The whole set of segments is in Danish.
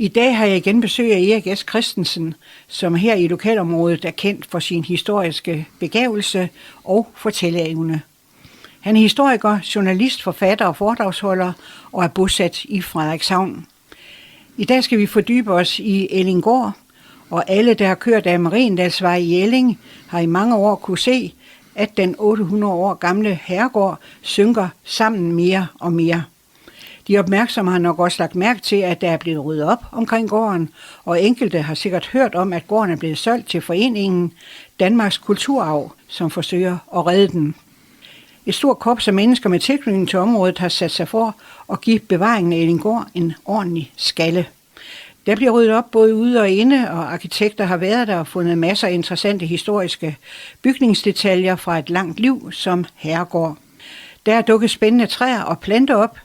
I dag har jeg igen besøg af Erik S. Christensen, som her i lokalområdet er kendt for sin historiske begavelse og fortælleevne. Han er historiker, journalist, forfatter og foredragsholder og er bosat i Frederikshavn. I dag skal vi fordybe os i Ellinggård, og alle, der har kørt af Mariendalsvej i Elling, har i mange år kunne se, at den 800 år gamle herregård synker sammen mere og mere. De opmærksomme har nok også lagt mærke til, at der er blevet ryddet op omkring gården, og enkelte har sikkert hørt om, at gården er blevet solgt til foreningen Danmarks Kulturarv, som forsøger at redde den. Et stort korps af mennesker med tilknytning til området har sat sig for at give bevaringen af Ellinggård en ordentlig skalle. Der bliver ryddet op både ude og inde, og arkitekter har været der og fundet masser af interessante historiske bygningsdetaljer fra et langt liv som herregård. Der er dukket spændende træer og planter op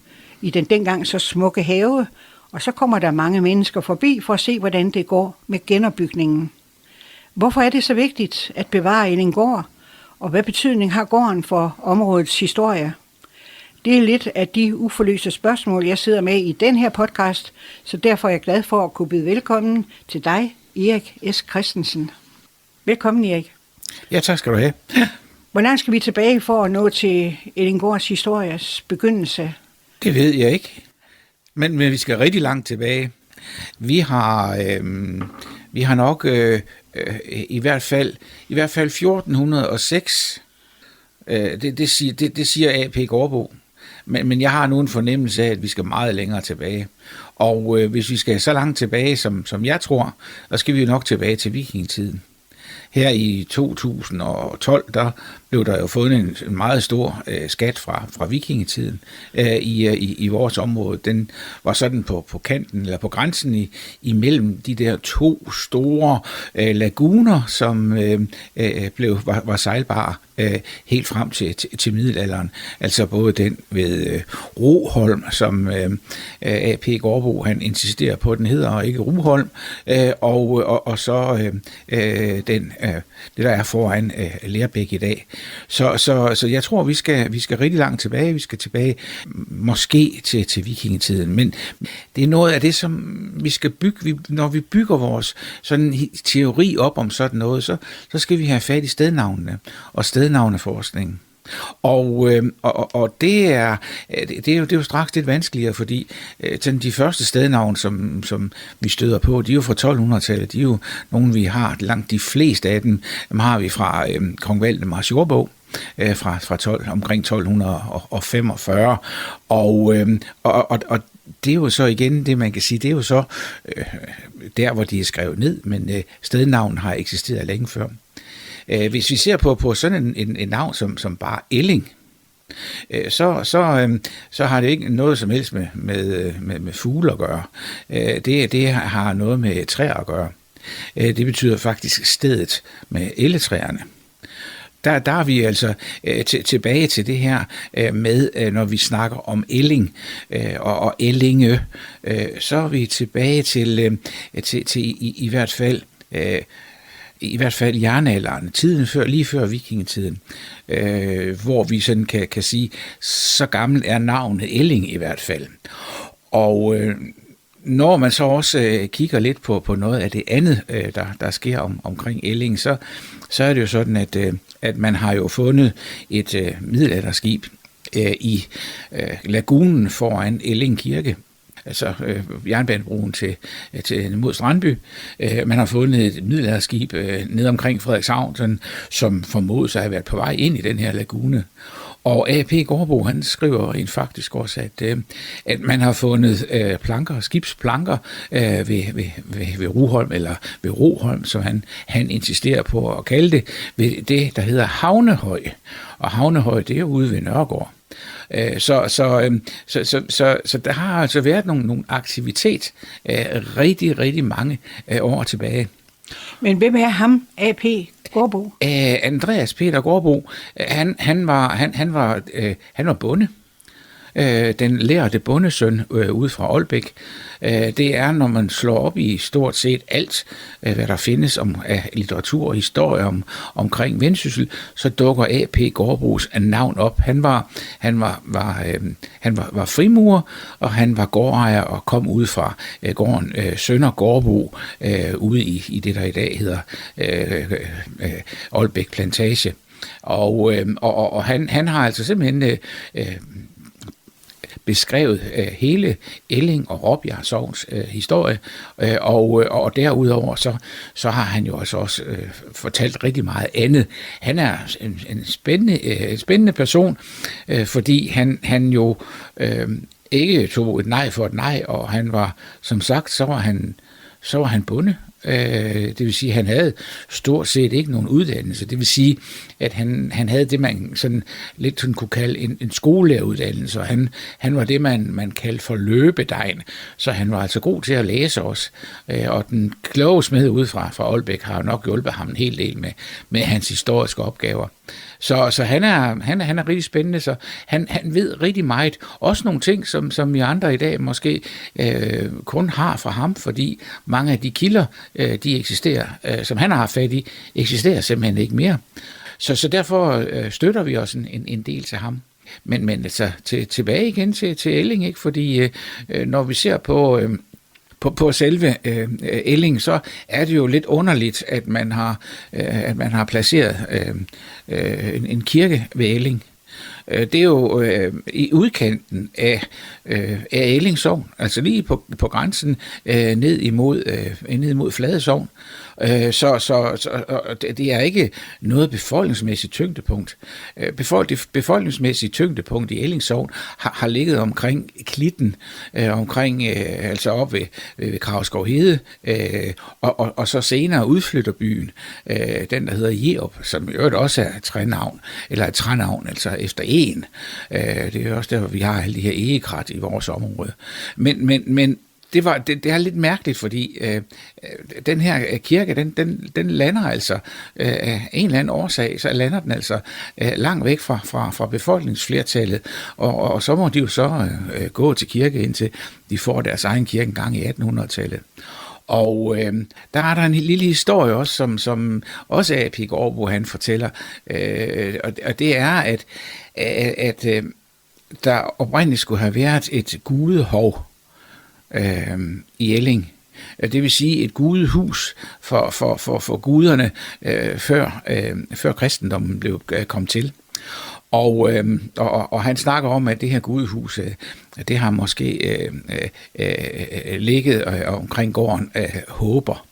i den dengang så smukke have, og så kommer der mange mennesker forbi for at se, hvordan det går med genopbygningen. Hvorfor er det så vigtigt at bevare Ellinggård, og hvad betydning har gården for områdets historie? Det er lidt af de uforløste spørgsmål, jeg sidder med i den her podcast, så derfor er jeg glad for at kunne byde velkommen til dig, Erik S. Christensen. Velkommen, Erik. Ja, tak skal du have. Hvor langt skal vi tilbage for at nå til Ellinggårds histories begyndelse? Det ved jeg ikke, men vi skal rigtig langt tilbage. Vi har nok i hvert fald 1406. Det siger A.P. Gårdbo. Men jeg har nu en fornemmelse af, at vi skal meget længere tilbage. Og hvis vi skal så langt tilbage, som jeg tror, så skal vi jo nok tilbage til vikingetiden. Her i 2012, der blev der jo fundet en meget stor skat fra vikingetiden i vores område. Den var sådan på kanten, eller på grænsen imellem de der to store laguner, som var sejlbare helt frem til middelalderen. Altså både den ved Roholm, som A.P. Gårdbo han insisterer på, den hedder, og ikke Roholm, og så den det der er foran Lerbæk i dag. Så jeg tror, vi skal rigtig langt tilbage. Vi skal tilbage måske til vikingetiden. Men det er noget af det, som vi skal bygge. Når vi bygger vores sådan teori op om sådan noget, så skal vi have fat i stednavnene og stednavneforskningen. Og det er jo straks lidt vanskeligere, fordi de første stednavn, som vi støder på, de er jo fra 1200-tallet. De er jo nogle, vi har langt de fleste af dem har vi fra Kong Valdemars jordbog fra omkring 1245. Og det er jo så igen det, man kan sige, det er jo så der, hvor de er skrevet ned, men stednavn har eksisteret længe før. Hvis vi ser på sådan en navn som bare Elling, så har det ikke noget som helst med fugle at gøre. Det har noget med træer at gøre. Det betyder faktisk stedet med elletræerne. Der er vi altså tilbage til det her med, når vi snakker om Elling og Ellinge, så er vi tilbage til i hvert fald jernalderen, tiden lige før vikingetiden, hvor vi sådan kan sige, så gammel er navnet Elling i hvert fald. Og når man så også kigger lidt på noget af det andet, der sker omkring Elling, så er det jo sådan, at man har jo fundet et middelalderskib i lagunen foran Elling Kirke. Altså jernbanebroen til mod Strandby. Man har fundet et middelalderskib nede omkring Frederikshavn, som formodes at have været på vej ind i den her lagune. Og A.P. Gårdbo, han skriver rent faktisk også, at man har fundet skibsplanker ved Roholm, eller ved Roholm, som han insisterer på at kalde det, ved det, der hedder Havnehøj. Og Havnehøj, det er ude ved Nørregård. Så der har altså været nogle aktivitet rigtig, rigtig mange år tilbage. Men hvem er ham, A.P. Gårdbo? Andreas Peter Gårdbo, han var bonde. den lærte bondesøn ude fra Ålbæk. Det er, når man slår op i stort set alt, hvad der findes af litteratur og historie omkring Vendsyssel, så dukker A.P. Gårdbrugs navn op. Han var frimurer, og han var gårdejer og kom ud fra gården Sønder Gårdbrug ude i det, der i dag hedder Ålbæk Plantage. Og han har altså simpelthen beskrevet hele Elling og Råbjerg Sogns historie, og derudover så har han jo også fortalt rigtig meget andet. Han er en spændende person, fordi han jo ikke tog et nej for et nej, og han var, som sagt, så var han bonde. Det vil sige, at han havde stort set ikke nogen uddannelse. Det vil sige, at han havde det, man sådan lidt sådan kunne kalde en skolelæreruddannelse, og han var det, man kaldte for løbedegn. Så han var altså god til at læse også. Og den kloge smed ude fra Ålbæk har nok hjulpet ham en hel del med hans historiske opgaver. Så han er rigtig spændende, så han ved rigtig meget. Også nogle ting, som vi andre i dag måske kun har fra ham, fordi mange af de kilder, de eksisterer, som han har haft fat i, eksisterer simpelthen ikke mere. Så derfor støtter vi også en del til ham. Men altså tilbage igen til Elling, ikke? Fordi når vi ser på selve Elling, så er det jo lidt underligt, at man har placeret en kirke ved Elling. Det er jo i udkanten af Elling Sogn, altså lige på grænsen ned imod Flade Sogn. Så det er ikke noget befolkningsmæssigt tyngdepunkt. Det befolkningsmæssige tyngdepunkt i Elling Sogn har ligget omkring Klitten, altså op ved Kravskov Hede, og så senere udflytter byen, den der hedder Jerup, som jo også er et trænavn, altså efter en. Det er også derfor, vi har alle de her egekrat i vores område. Men det er lidt mærkeligt, fordi den her kirke, den lander altså af en eller anden årsag, så lander den altså langt væk fra befolkningsflertallet, og så må de jo så gå til kirke, indtil de får deres egen kirke en gang i 1800-tallet. Og der er der en lille historie også, som også A.P. Gårdbrug han fortæller, og det er, at der oprindeligt skulle have været et gudehov i Elling. Det vil sige et gudehus for guderne, før kristendommen kom til. Og han snakker om, at det her gudehus, det har måske ligget omkring gården Håber.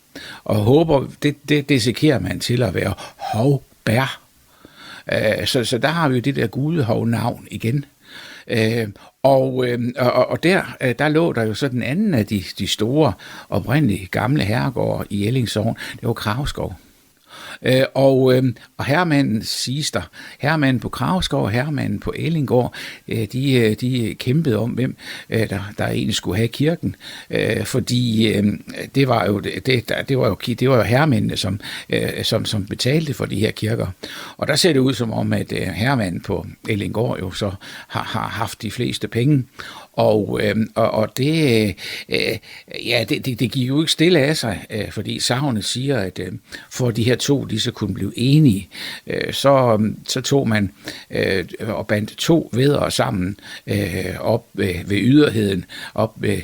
Og Håber, det dissekerer man til at være Hovbær. Så der har vi jo det der gudehov-navn igen. Og der lå der jo så den anden af de store, oprindelige gamle herregårde i Elling Sogn, det var Kravskov. Og herremanden siges der, herremanden på Kravskov og herremanden på Ellingård, de kæmpede om, hvem der egentlig skulle have kirken, fordi det var jo herremændene, som betalte for de her kirker. Og der ser det ud som om, at herremanden på Ellingård jo så har haft de fleste penge. Og det giver jo ikke stille af sig, fordi sagnet siger, at for de her to, de så kunne blive enige, så tog man og bandt to væddere sammen op ved yderheden, op ved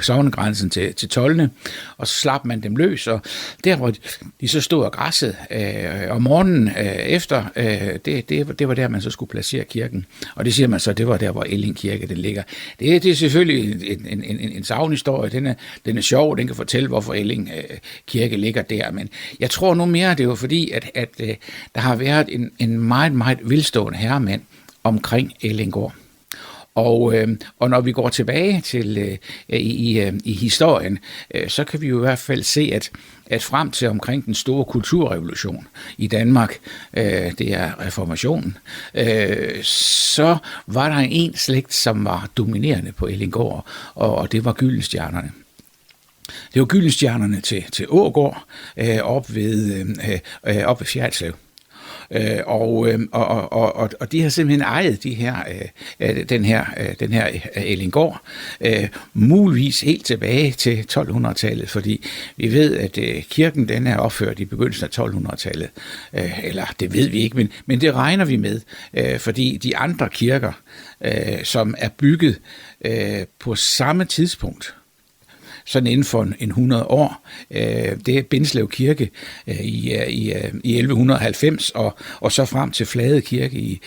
sognegrænsen til Tolne, og så slap man dem løs, og der hvor de så stod og græssede om morgenen efter, det var der, man så skulle placere kirken. Og det siger man så, det var der, hvor Elling Kirke den ligger. Det er selvfølgelig en sagnhistorie, den er sjov, den kan fortælle, hvorfor Elling Kirke ligger der, men jeg tror nu mere, det er jo fordi, at der har været en meget, meget velstående herremand omkring Ellingård. Og når vi går tilbage til i historien, så kan vi jo i hvert fald se, at frem til omkring den store kulturrevolution i Danmark, det er reformationen, så var der en slægt, som var dominerende på Ellingård, og det var Gyldenstjernerne. Det var Gyldenstjernerne til Ågård, op ved Fjerritslev. Og de har simpelthen ejet den her Ellinggård, muligvis helt tilbage til 1200-tallet, fordi vi ved, at kirken den er opført i begyndelsen af 1200-tallet. Eller det ved vi ikke, men det regner vi med, fordi de andre kirker, som er bygget på samme tidspunkt, sådan inden for en 100 år. Det er Bindslev Kirke i 1190, og så frem til Flade Kirke i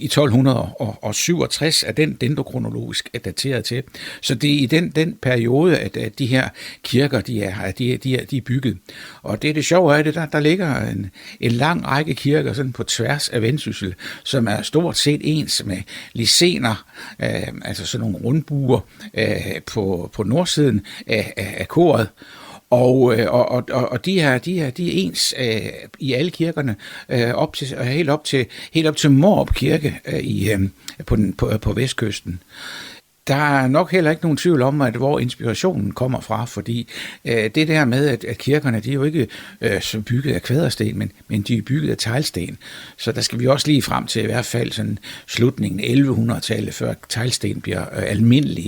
1267 er den dendrokronologisk dateret til. Så det er i den periode, at de her kirker de er bygget. Og det sjove er, at der ligger en lang række kirker sådan på tværs af Vendsyssel, som er stort set ens med lisener, altså sådan nogle rundbuer på nordsiden af koret. Og de er ens i alle kirkerne helt op til Mårup Kirke på vestkysten. Der er nok heller ikke nogen tvivl om, at hvor inspirationen kommer fra, fordi det der med, at kirkerne, de er jo ikke bygget af kvadersten, men de er bygget af teglsten. Så der skal vi også lige frem til i hvert fald sådan slutningen af 1100-tallet, før teglsten bliver almindelig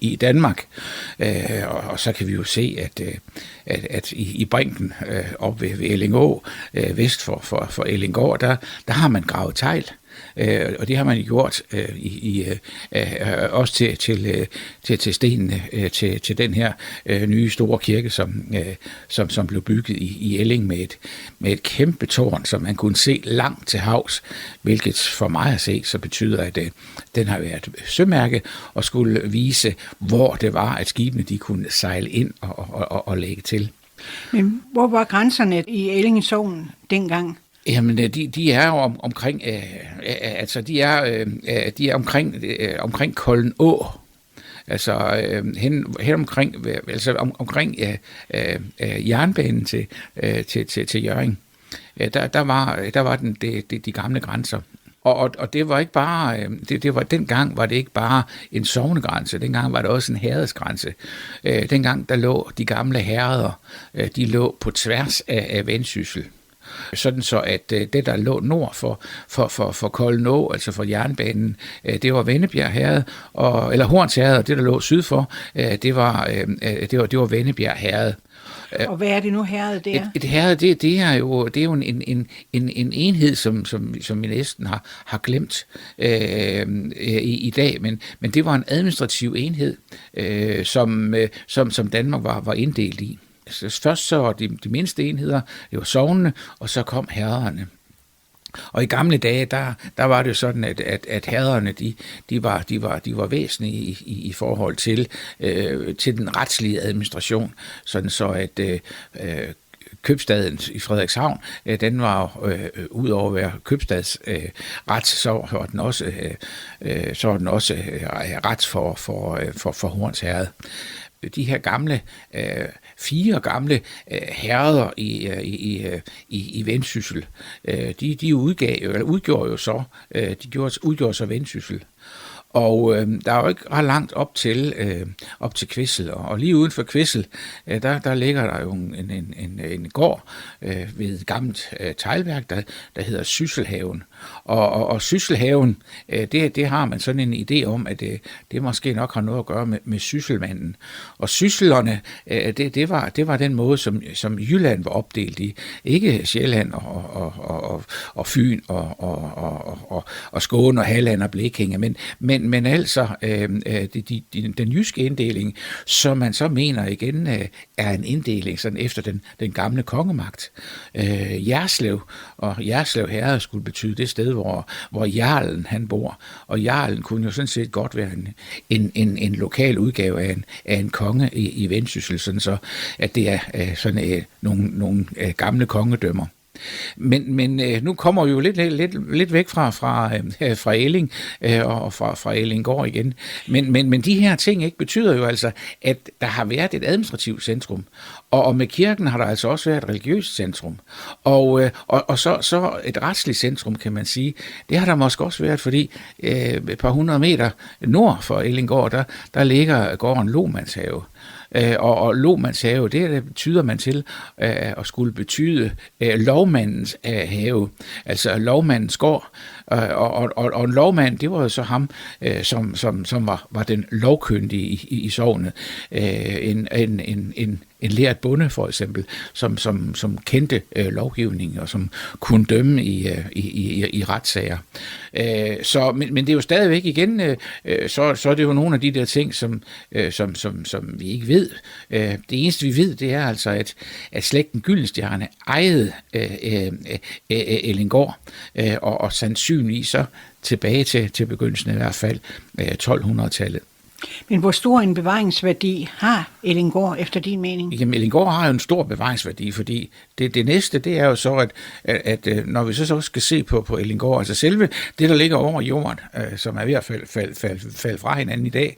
i Danmark. Og så kan vi jo se, at i Brinken op ved Ellingeå, vest for Ellinggård, der har man gravet tegl. Og det har man gjort også til stenene til den her nye store kirke, som blev bygget i Elling med et kæmpe tårn, som man kunne se langt til havs, hvilket for mig at se, så betyder, at den har været sømærke og skulle vise, hvor det var, at skibene de kunne sejle ind og lægge til. Men hvor var grænserne i Elling Sogn dengang? Jamen, de er jo omkring, de er omkring Kolden Å, altså hen omkring, altså omkring jernbanen til Hjørring. Der var de gamle grænser. Og det var ikke bare, dengang var det ikke bare en sognegrænse, dengang var det også en herredsgrænse. Dengang der lå de gamle herreder, de lå på tværs af Vendsyssel. Sådan så, at det, der lå nord for Kolden Å, altså for jernbanen, det var Vennebjerg Herred, eller Horns Herred, og det, der lå syd for, det var Vennebjerg Herred. Og hvad er det nu, herredet det er? Et herred, det er jo en enhed, som vi næsten har glemt i dag, men det var en administrativ enhed, som Danmark var inddelt i. Først så var de mindste enheder, det var sognene, og så kom herrederne. Og i gamle dage, der var det jo sådan, at herrederne, de var væsentlige i forhold til den retslige administration, sådan så at købstaden i Frederikshavn, den var ud over at være købstadsret, så var den også ret for Horns Herred. De her fire gamle herreder i Vendsyssel, de udgjorde jo så Vendsyssel. Og der er jo ikke ret langt op til Kvissel, og lige uden for Kvissel, der ligger der jo en gård ved et gammelt teglværk, der hedder Sysselhaven. Og Sysselhaven, det har man sådan en idé om, at det måske nok har noget at gøre med sysselmanden. Og sysslerne, det var den måde, som Jylland var opdelt i. Ikke Sjælland og Fyn og Skåne og Halland og Blekinge, men altså den jyske inddeling, som man så mener igen er en inddeling sådan efter den gamle kongemagt. Jerslev og Jerslev Herred skulle betyde det sted, hvor jarlen han bor. Og jarlen kunne jo sådan set godt være en lokal udgave af en konge i Vendsyssel, sådan så at det er sådan nogle gamle kongedømmer. Men nu kommer vi jo lidt væk fra Elling og fra Ellinggård igen. Men de her ting ikke betyder jo altså, at der har været et administrativt centrum, og med kirken har der altså også været et religiøst centrum, og så et retsligt centrum, kan man sige. Det har der måske også været, fordi et par hundrede meter nord for Ellinggård, der ligger gården Lohmandshave. Og Lohmandshave, det betyder man til at skulle betyde lovmandens have, altså lovmandens gård. Og en lovmand, det var jo så ham, som var den lovkyndige i sognet. En lært bonde for eksempel, som kendte lovgivning og som kunne dømme i retssager. Men det er jo stadigvæk igen, så er det jo nogle af de der ting, som vi ikke ved. Det eneste vi ved, det er altså, at slægten Gyldenstierne ejede Ellingård, og sandsynligvis så tilbage til begyndelsen i hvert fald 1200-tallet. Men hvor stor en bevaringsværdi har Ellingård efter din mening? Jamen, Ellingård har jo en stor bevaringsværdi, fordi det næste, det er jo så, at når vi så skal se på Ellingård, altså selve det, der ligger over jorden, som er ved at falde fra hinanden i dag,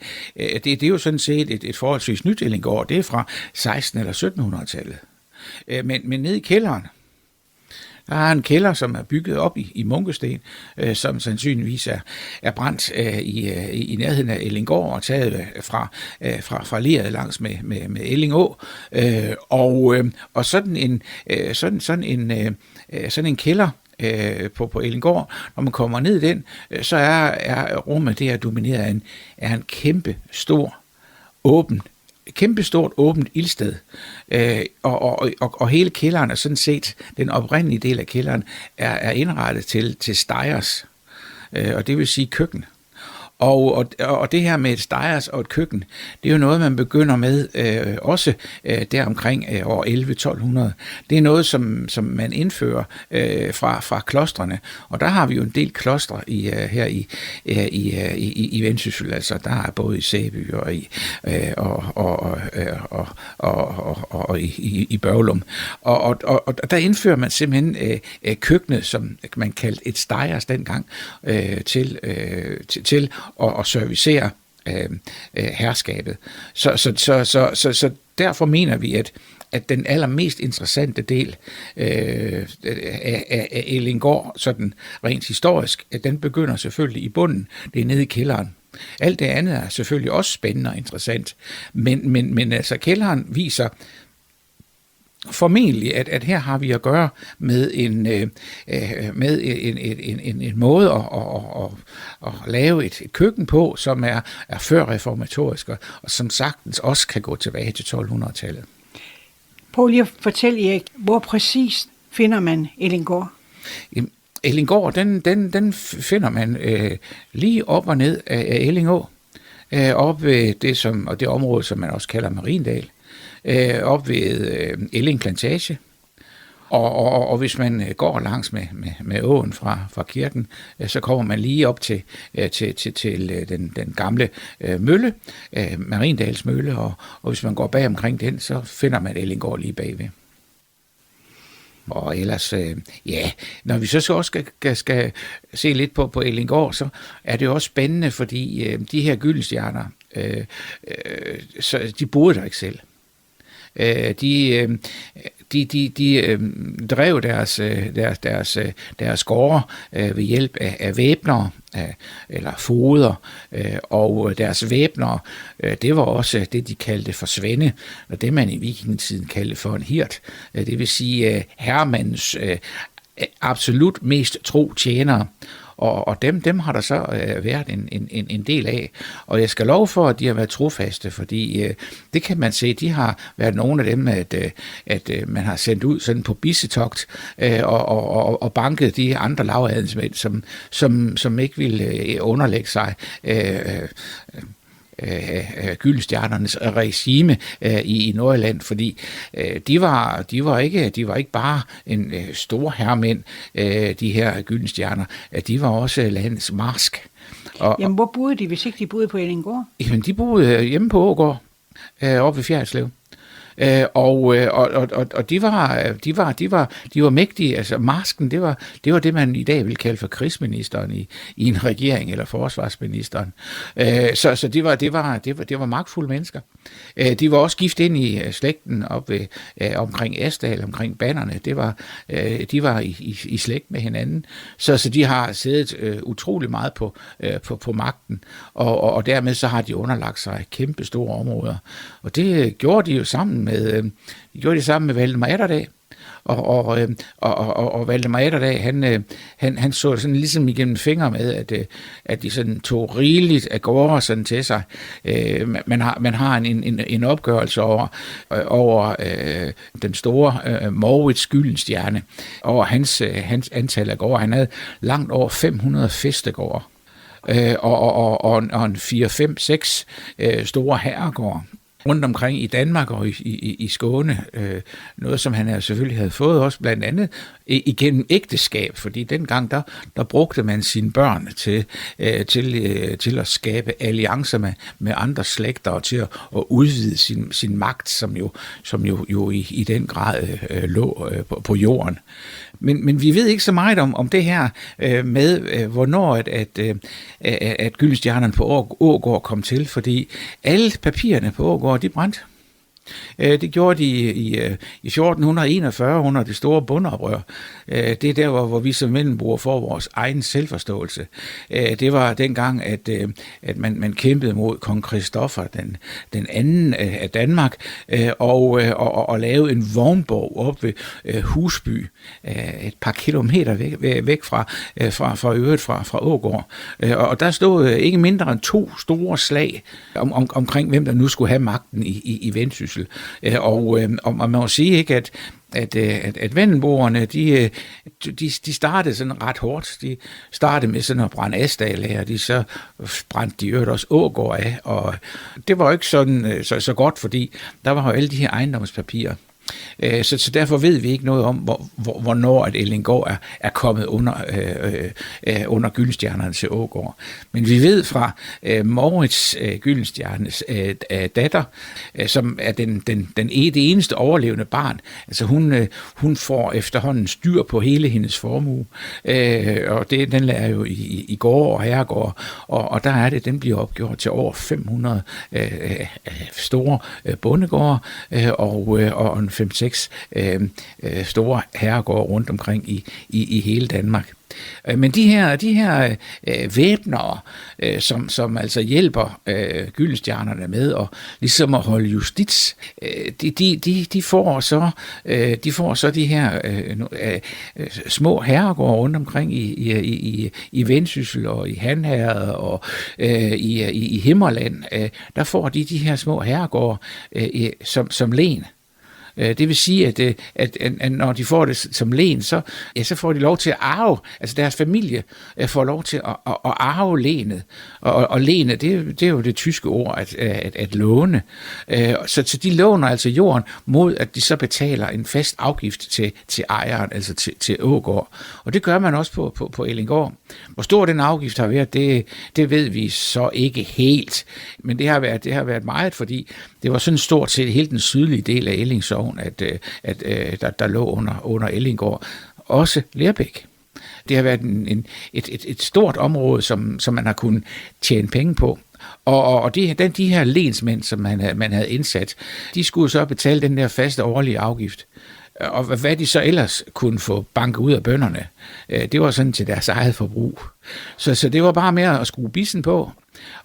det er jo sådan set et forholdsvis nyt Ellingård. Det er fra 1600- eller 1700-tallet. Men nede i kælderen, der er en kælder, som er bygget op i munkesten, som sandsynligvis er brændt i nærheden af Ellingård og taget fra leret langs med Ellingå. Og sådan en kælder på Ellingård, når man kommer ned i den, så er rummet det er domineret af en kæmpestort åbent ildsted, og hele kælderen er sådan set, den oprindelige del af kælderen, er indrettet til stejers, og det vil sige køkken. Og det her med et stejers og et køkken, det er jo noget, man begynder med også deromkring år 1100-1200. Det er noget, som man indfører fra klostrene, og der har vi jo en del klostre her i Vendsyssel, altså der er både i Sæby og i Børglum. Og der indfører man simpelthen køkkenet, som man kaldte et stejers dengang, til at servicere herskabet. Så derfor mener vi, at den allermest interessante del af Ellingård, sådan rent historisk, den begynder selvfølgelig i bunden. Det er nede i kælderen. Alt det andet er selvfølgelig også spændende og interessant, men altså kælderen viser formentlig, at her har vi at gøre med en måde at lave et køkken på, som er førreformatorisk, og som sagtens også kan gå tilbage til 1200-tallet. Prøv lige at fortælle, Erik, hvor præcist finder man Ellingård? Ellingård, den finder man lige op og ned af Ellingå, op ved det område, som man også kalder Mariendal, op ved Elling Plantage, og hvis man går langs med åen fra kirken, så kommer man lige op til den gamle mølle, Mariendals mølle, og hvis man går bag omkring den, så finder man Ellingård lige bagved. Og ellers, når vi så også skal se lidt på Ellingård, så er det også spændende, fordi de her Gyldenstierne, de boede der ikke selv. De drev deres gårde ved hjælp af væbnere eller foder, og deres væbnere, det var også det, de kaldte for svende, og det man i vikingetiden kaldte for en hirt. Det vil sige herremandens absolut mest tro tjenere. Og dem har der så været en del af. Og jeg skal love for, at de har været trofaste, fordi det kan man se, de har været nogle af dem, at man har sendt ud sådan på bissetogt og banket de andre lavadelsmænd, som ikke ville underlægge sig Gyldenstjernernes regime i Nordjylland, fordi de var ikke bare en store herremænd, de her Gyldenstjerner, de var også landets marsk. Jamen, hvor boede de, hvis ikke de boede på Ellingård? Jamen, de boede hjemme på Ågård, oppe ved Fjerdslev. Og de var mægtige. Altså marsken, det var det, man i dag vil kalde for krigsministeren i en regering, eller forsvarsministeren. Så det var magtfulde mennesker. De var også gift ind i slægten op ved, omkring Asdal, omkring Bannerne. De var i slægt med hinanden. Så de har siddet utrolig meget på magten, og dermed så har de underlagt sig kæmpe store områder. Og det gjorde de jo sammen med Valdemar Atterdag. Og Valdemar Atterdag, han så sådan ligesom igennem fingre med, at de sådan tog rigeligt af gårde sådan til sig. Man har en opgørelse over den store Mourits Gyldenstierne, over hans antal af gårde. Han havde langt over 500 fæstegårde. Og en 4-5-6 store herregårde rundt omkring i Danmark og i Skåne. Noget, som han selvfølgelig havde fået også blandt andet igennem ægteskab, fordi dengang der brugte man sine børn til at skabe alliancer med andre slægter og til at udvide sin magt, som jo i den grad lå på jorden. Men vi ved ikke så meget om det her med, hvornår at Gyldenstiernerne på Ågård kom til, fordi alle papirerne på Ågård, de brændte. Det gjorde de i 1441 under det store bondeoprør. Det er der, hvor vi som mellemboere får vores egen selvforståelse. Det var dengang, at man kæmpede mod kong Christoffer, den anden af Danmark, og lavede en vognborg op ved Husby, et par kilometer væk fra Ågård. Og der stod ikke mindre end 2 store slag omkring, hvem der nu skulle have magten i Vendsyssel. Og man må sige ikke, at vendelboerne, de startede sådan ret hårdt. De startede med sådan at brænde Asdal af, og så brændte de øvrigt også Ågård af, og det var jo ikke sådan så godt, fordi der var jo alle de her ejendomspapirer. Så derfor ved vi ikke noget om, hvornår at Ellinggård er kommet under Gyldenstiernerne til Ågård. Men vi ved fra Mourits Gyldenstiernes datter, som er det eneste overlevende barn. Altså hun får efterhånden styr på hele hendes formue, og den lærer jo i gård og herregård, og der er den bliver opgjort til over 500 store bondegårde og en 5-6 store herregårde rundt omkring i hele Danmark. Men de her væbnere, som altså hjælper Gyldenstiernerne med og ligesom at holde justits, de får så de her små herregårde rundt omkring i Vendsyssel og i Han Herred og i Himmerland. Der får de her små herregårde som len. Det vil sige, at når de får det som len, så får de lov til at arve, altså deres familie får lov til at arve lenet. Og lenet, det er jo det tyske ord, at låne. Så de låner altså jorden mod, at de så betaler en fast afgift til ejeren, altså til Ågård. Og det gør man også på Ellinggård. Hvor stor den afgift har været, det ved vi så ikke helt. Men det har været meget, fordi det var sådan stort set hele den sydlige del af Elling Sogn, at der lå under Ellinggård. Også Lerbæk. Det har været et stort område, som man har kunnet tjene penge på. Og de her lensmænd, som man havde indsat, de skulle så betale den der faste årlige afgift. Og hvad de så ellers kunne få banket ud af bønderne, det var sådan til deres eget forbrug. Så det var bare med at skrue bissen på,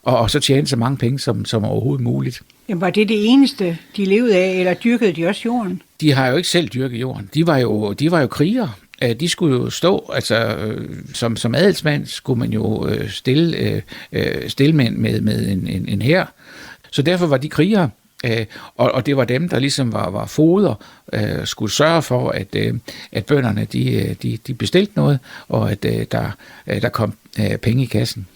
og så tjene så mange penge som overhovedet muligt. Jamen, var det eneste, de levede af, eller dyrkede de også jorden? De har jo ikke selv dyrket jorden. De var jo krigere. De skulle jo stå, altså som adelsmand skulle man jo stille med en hær. Så derfor var de krigere. Og det var dem, der ligesom var foder, skulle sørge for, at bønderne de bestilte noget, og at der kom penge i kassen.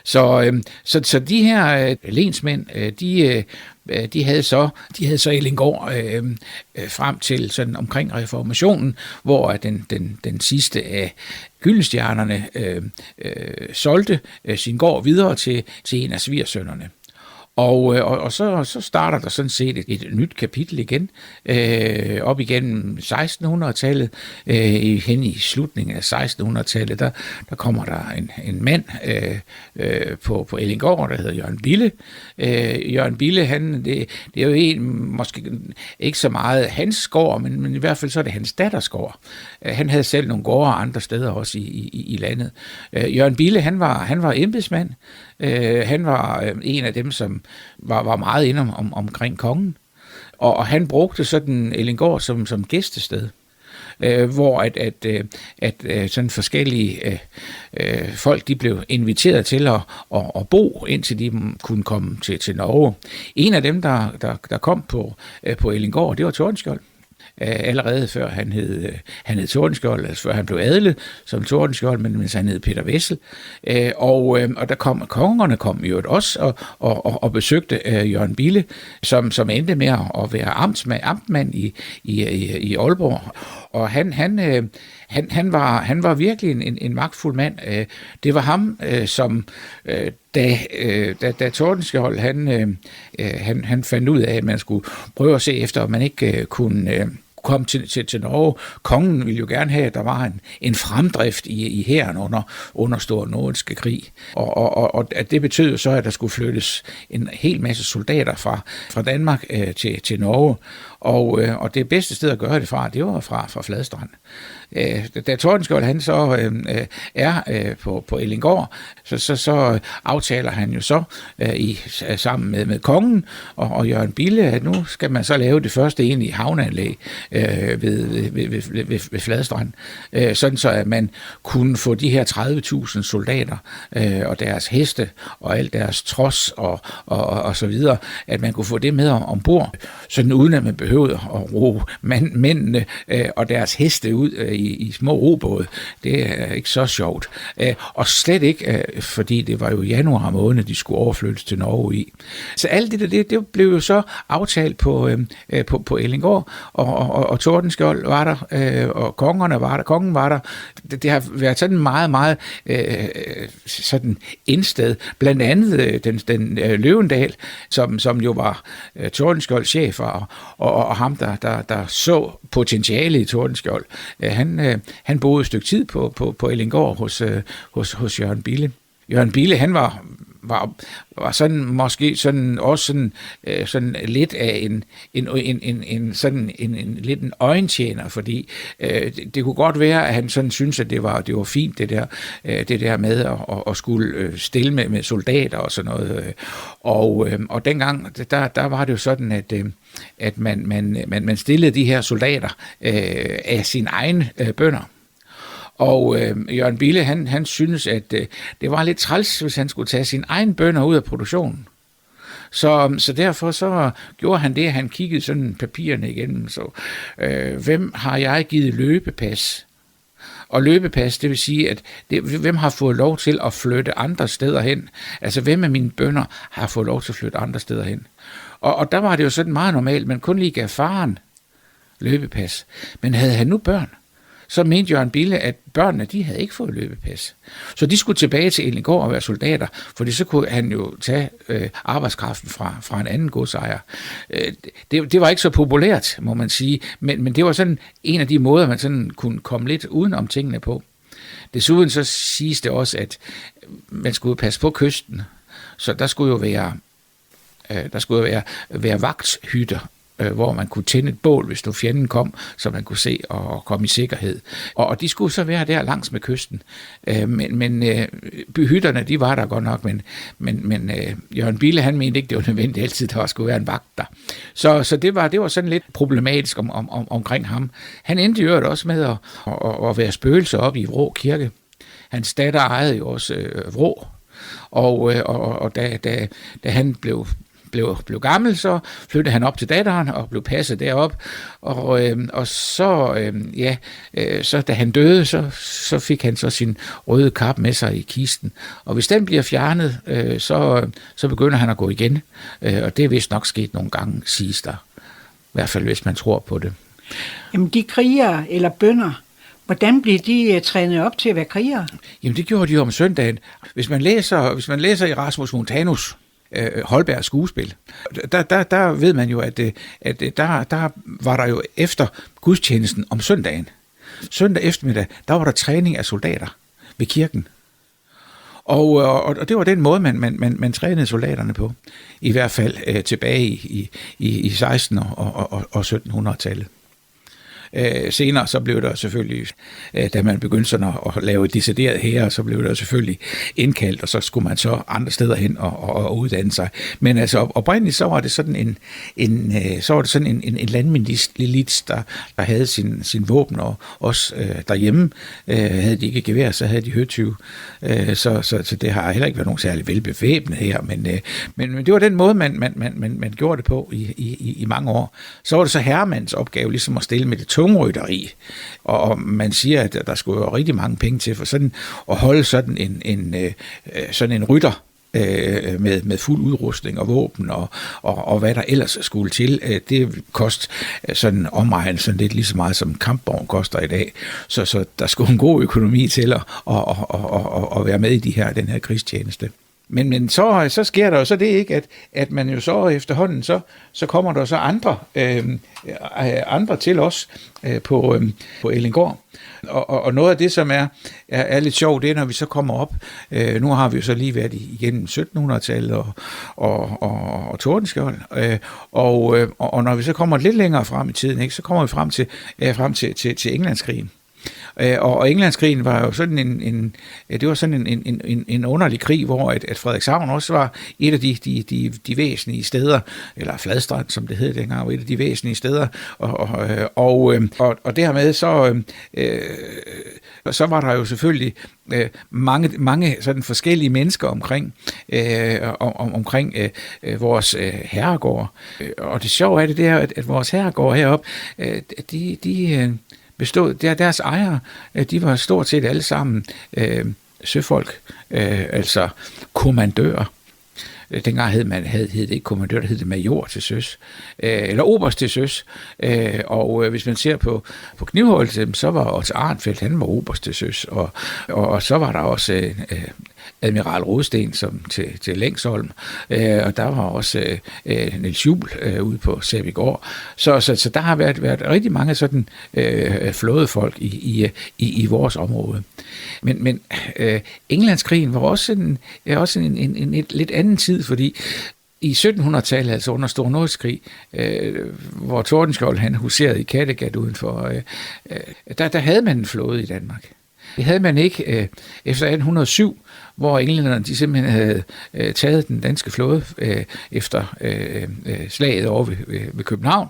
Så de her lensmænd, de havde så Ellinggård frem til sådan omkring reformationen, hvor den sidste af Gyldenstiernerne solgte sin gård videre til en af svigersønnerne. Og så starter der sådan set et nyt kapitel igen, op igennem 1600-tallet, hen i slutningen af 1600-tallet, der kommer der en mand på Ellinggård, der hedder Jørgen Bille. Jørgen Bille, det er jo måske ikke så meget hans gård, men i hvert fald så er det hans datters gård. Han havde selv nogle gårde andre steder også i landet. Jørgen Bille, han var embedsmand. Han var en af dem, som var meget inde omkring kongen, og han brugte sådan Ellinggård som gæstested, hvor at sådan forskellige folk, de blev inviteret til at bo, indtil de kunne komme til Norge. En af dem, der kom på Ellinggård, det var Tordenskjold. Allerede før han hed Tordenskjold, altså før han blev adlet som Tordenskjold, men han hed Peter Wessel. Og der kongerne kom jo også og besøgte Jørgen Bille, som endte med at være amtmand i Aalborg. Og han var virkelig en magtfuld mand. Det var ham, som da Tordenskjold han fandt ud af, at man skulle prøve at se efter, om man ikke kunne komme til Norge. Kongen ville jo gerne have, at der var en fremdrift i hæren under Store Nordiske Krig. Og at det betød jo så, at der skulle flyttes en hel masse soldater fra Danmark til Norge. Og det bedste sted at gøre det fra, det var fra Fladstrand. Da Tordenskjold han så er på Ellinggård, så aftaler han jo så sammen med kongen og Jørgen Bille, at nu skal man så lave det første egentlige havneanlæg ved Fladstrand, sådan så at man kunne få de her 30.000 soldater og deres heste og alt deres trods og så videre, at man kunne få det med ombord, sådan uden at man behøvede at ro mændene og deres heste ud i små robåde. Det er ikke så sjovt. Og slet ikke, fordi det var jo januar måned, de skulle overflyttes til Norge i. Så alt det blev jo så aftalt på Ellinggård, og Tordenskjold var der, og kongerne var der, kongen var der. Det har været sådan meget, meget sådan indsted. Blandt andet den Løvendal, som jo var Tordenskjolds chef, og ham, der så potentiale i Tordenskjold. Han boede et stykke tid på Ellinggård hos Jørgen Bille. Jørgen Bille, han var sådan måske sådan også sådan lidt af en lidt en øjentjener, fordi det kunne godt være, at han sådan synes, at det var fint det der med at skulle stille med soldater og sådan noget. Og dengang der var det jo sådan, at man stillede de her soldater af sine egne bønder. Og Jørgen Bille, han synes, at det var lidt træls, hvis han skulle tage sine egne bønder ud af produktionen. Så derfor så gjorde han det, han kiggede sådan papirerne igennem. Så hvem har jeg givet løbepas? Og løbepas, det vil sige, at hvem har fået lov til at flytte andre steder hen? Altså, hvem af mine bønder har fået lov til at flytte andre steder hen? Og der var det jo sådan meget normalt, man kun lige gav faren løbepas. Men havde han nu børn, så mente Jørgen Bille, at børnene, de havde ikke fået løbepas. Så de skulle tilbage til Ellinggård og være soldater, fordi så kunne han jo tage arbejdskraften fra en anden godsejer. Det var ikke så populært, må man sige, men det var sådan en af de måder, man sådan kunne komme lidt udenom tingene på. Desuden så siges det også, at man skulle passe på kysten, så der skulle jo være vagthytter, hvor man kunne tænde et bål, hvis nu fjenden kom, så man kunne se og komme i sikkerhed. Og de skulle så være der langs med kysten. Men byhytterne, de var der godt nok, men Jørgen Bille, han mente ikke, det var nødvendigt altid, der skulle være en vagt der. Så det var sådan lidt problematisk omkring ham. Han endte jo også med at være spøgelse op i Vrå Kirke. Hans datter ejede jo også Vrå, og da han blev gammel, så flyttede han op til datteren og blev passet derop, og så da han døde, så fik han så sin røde kap med sig i kisten, og hvis den bliver fjernet, så begynder han at gå igen, og det er vist nok sket nogle gange, siges der, i hvert fald hvis man tror på det. Jamen de krigere eller bønder, hvordan blev de trænet op til at være krigere? Jamen det gjorde de jo om søndagen. Hvis man læser Erasmus Montanus, Holbergs skuespil. Der ved man jo, at der var der jo efter gudstjenesten om søndagen. Søndag eftermiddag, der var der træning af soldater ved kirken. Og det var den måde, man trænede soldaterne på. I hvert fald tilbage i 1600- og 1700-tallet. Senere så blev der selvfølgelig, da man begyndte sådan at lave et decideret hær, så blev der selvfølgelig indkaldt, og så skulle man så andre steder hen og uddanne sig. Men altså oprindeligt så var det sådan en landmilits, der havde sin våben, og også derhjemme havde de ikke gevær, så havde de høtyve. Så det har heller ikke været nogen særlig velbevæbnet her, men det var den måde, man gjorde det på i mange år. Så var det så herremands opgave ligesom at stille med det tungrytteri, og man siger, at der skulle jo rigtig mange penge til for sådan at holde sådan en rytter med fuld udrustning og våben og hvad der ellers skulle til. Det kost sådan omregnet sådan lidt lige så meget som kampvogn koster i dag. Så der skulle en god økonomi til at være med i den her krigstjeneste. Men så sker der jo så det ikke, at man jo så efterhånden, så kommer der så andre til os på Ellinggaard. Og noget af det, som er lidt sjovt, det er, når vi så kommer op. Nu har vi jo så lige været igennem 1700-tallet og Tordenskjold. Og når vi så kommer lidt længere frem i tiden, ikke, så kommer vi frem til Englandskrigen. Og Englandskrigen var jo sådan en underlig krig, hvor at Frederikshavn også var et af de væsentlige steder, eller Fladstrand, som det hed dengang, var et af de væsentlige steder, og dermed så var der jo selvfølgelig mange sådan forskellige mennesker omkring vores herregård. Og det sjove er det er, at vores herregård heroppe, de bestod, deres ejere, de var stort set alle sammen søfolk, altså kommandører. Dengang hed det ikke kommandør, der hed det major til søs, eller oberst til søs. Og hvis man ser på Knivholt, så var også Arnfeldt, han var oberst til søs, og så var der også admiral Rodesten som til Længsholm, og der var også Niels Juel ude på Sæbygård. Så der har været rigtig mange sådan flådefolk i vores område. Men Englandskrigen var også en lidt anden tid, fordi i 1700-tallet, altså under Store Nordskrig, hvor Tordenskjold han huserede i Kattegat udenfor, der havde man en flåde i Danmark. Det havde man ikke efter 1807, hvor englænderne de simpelthen havde taget den danske flåde efter slaget over ved København,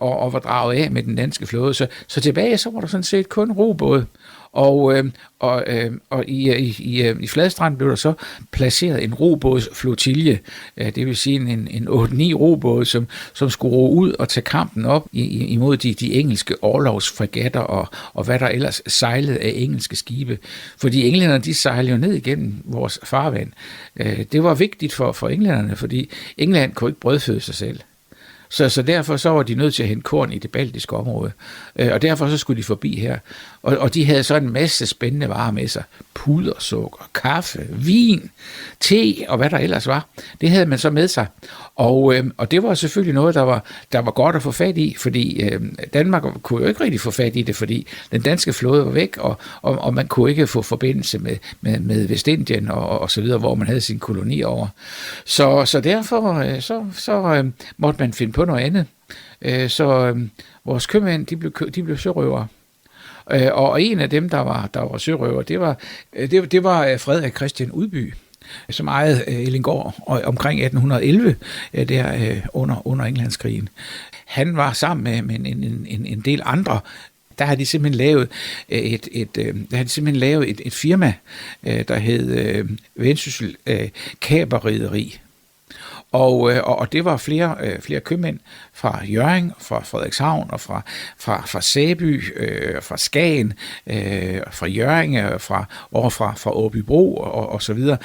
og var draget af med den danske flåde. Så tilbage så var der sådan set kun robåde. Og i Fladstrand blev der så placeret en robådsflotilje, det vil sige en 8-9 robåde, som skulle ro ud og tage kampen op imod de engelske orlogsfregatter og hvad der ellers sejlede af engelske skibe. Fordi englænderne de sejlede jo ned igennem vores farvand. Det var vigtigt for englænderne, fordi England kunne ikke brødføde sig selv. Så derfor så var de nødt til at hente korn i det baltiske område, og derfor så skulle de forbi her. Og de havde så en masse spændende varer med sig. Pudersukker, kaffe, vin, te og hvad der ellers var. Det havde man så med sig. Og det var selvfølgelig noget, der var godt at få fat i, fordi Danmark kunne jo ikke rigtig få fat i det, fordi den danske flåde var væk, og man kunne ikke få forbindelse med Vestindien og så videre, hvor man havde sin koloni over. Så derfor så måtte man finde på noget andet. Vores købmænd, de blev sørøvere. Og en af dem, der var sørøver, det var Frederik Christian Udby, som ejede Ellinggaard omkring 1811, der under Englandskrigen. Han var sammen med en del andre. Der har de simpelthen lavet et firma, der hed Vendsyssel Kaperrederi. Og det var flere købmænd fra Hjørring, fra Frederikshavn og fra Sæby, fra Skagen, fra Hjørring, fra Åbybro og så videre,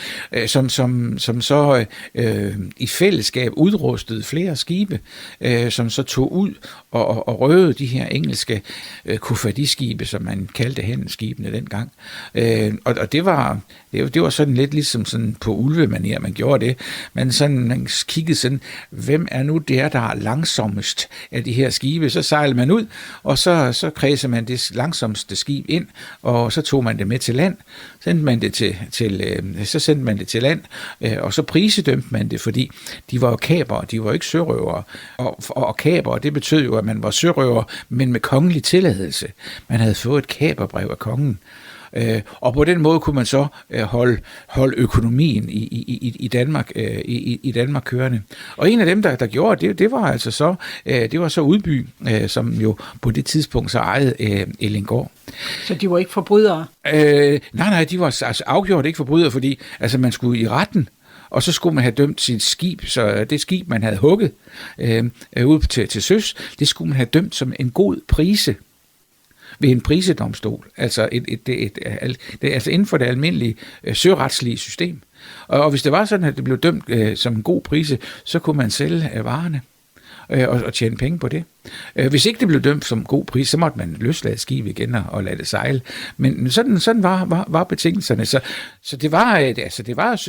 som så i fællesskab udrustede flere skibe, som så tog ud og røvede de her engelske kuffadiskibe, som man kaldte handelsskibene dengang. Og det var sådan lidt ligesom sådan på ulvemanier, man gjorde det. Man kiggede sådan, hvem er nu der er langsomst af de her skibe? Så sejlede man ud, og så kredsede man det langsomste skib ind, og så tog man det med til land. Så sendte man det til land, og så prisedømte man det, fordi de var jo kapere, de var jo ikke sørøvere. Og kapere, det betød jo, at man var sørøver, men med kongelig tilladelse. Man havde fået et kaperbrev af kongen. Og på den måde kunne man så holde økonomien i Danmark i Danmark kørende. Og en af dem der gjorde det var altså så Udby, som jo på det tidspunkt så ejede Ellinggaard. Så de var ikke forbrydere? Nej, de var altså afgjort ikke forbrydere, fordi altså man skulle i retten. Og så skulle man have dømt sit skib, så det skib, man havde hugget ud til søs, det skulle man have dømt som en god prise ved en prisedomstol, altså altså inden for det almindelige søretslige system. Og hvis det var sådan, at det blev dømt som en god prise, så kunne man sælge varerne og tjene penge på det. Hvis ikke det blev dømt som god pris, så måtte man løslade skib igen og lade det sejle. Men sådan var betingelserne. Så det var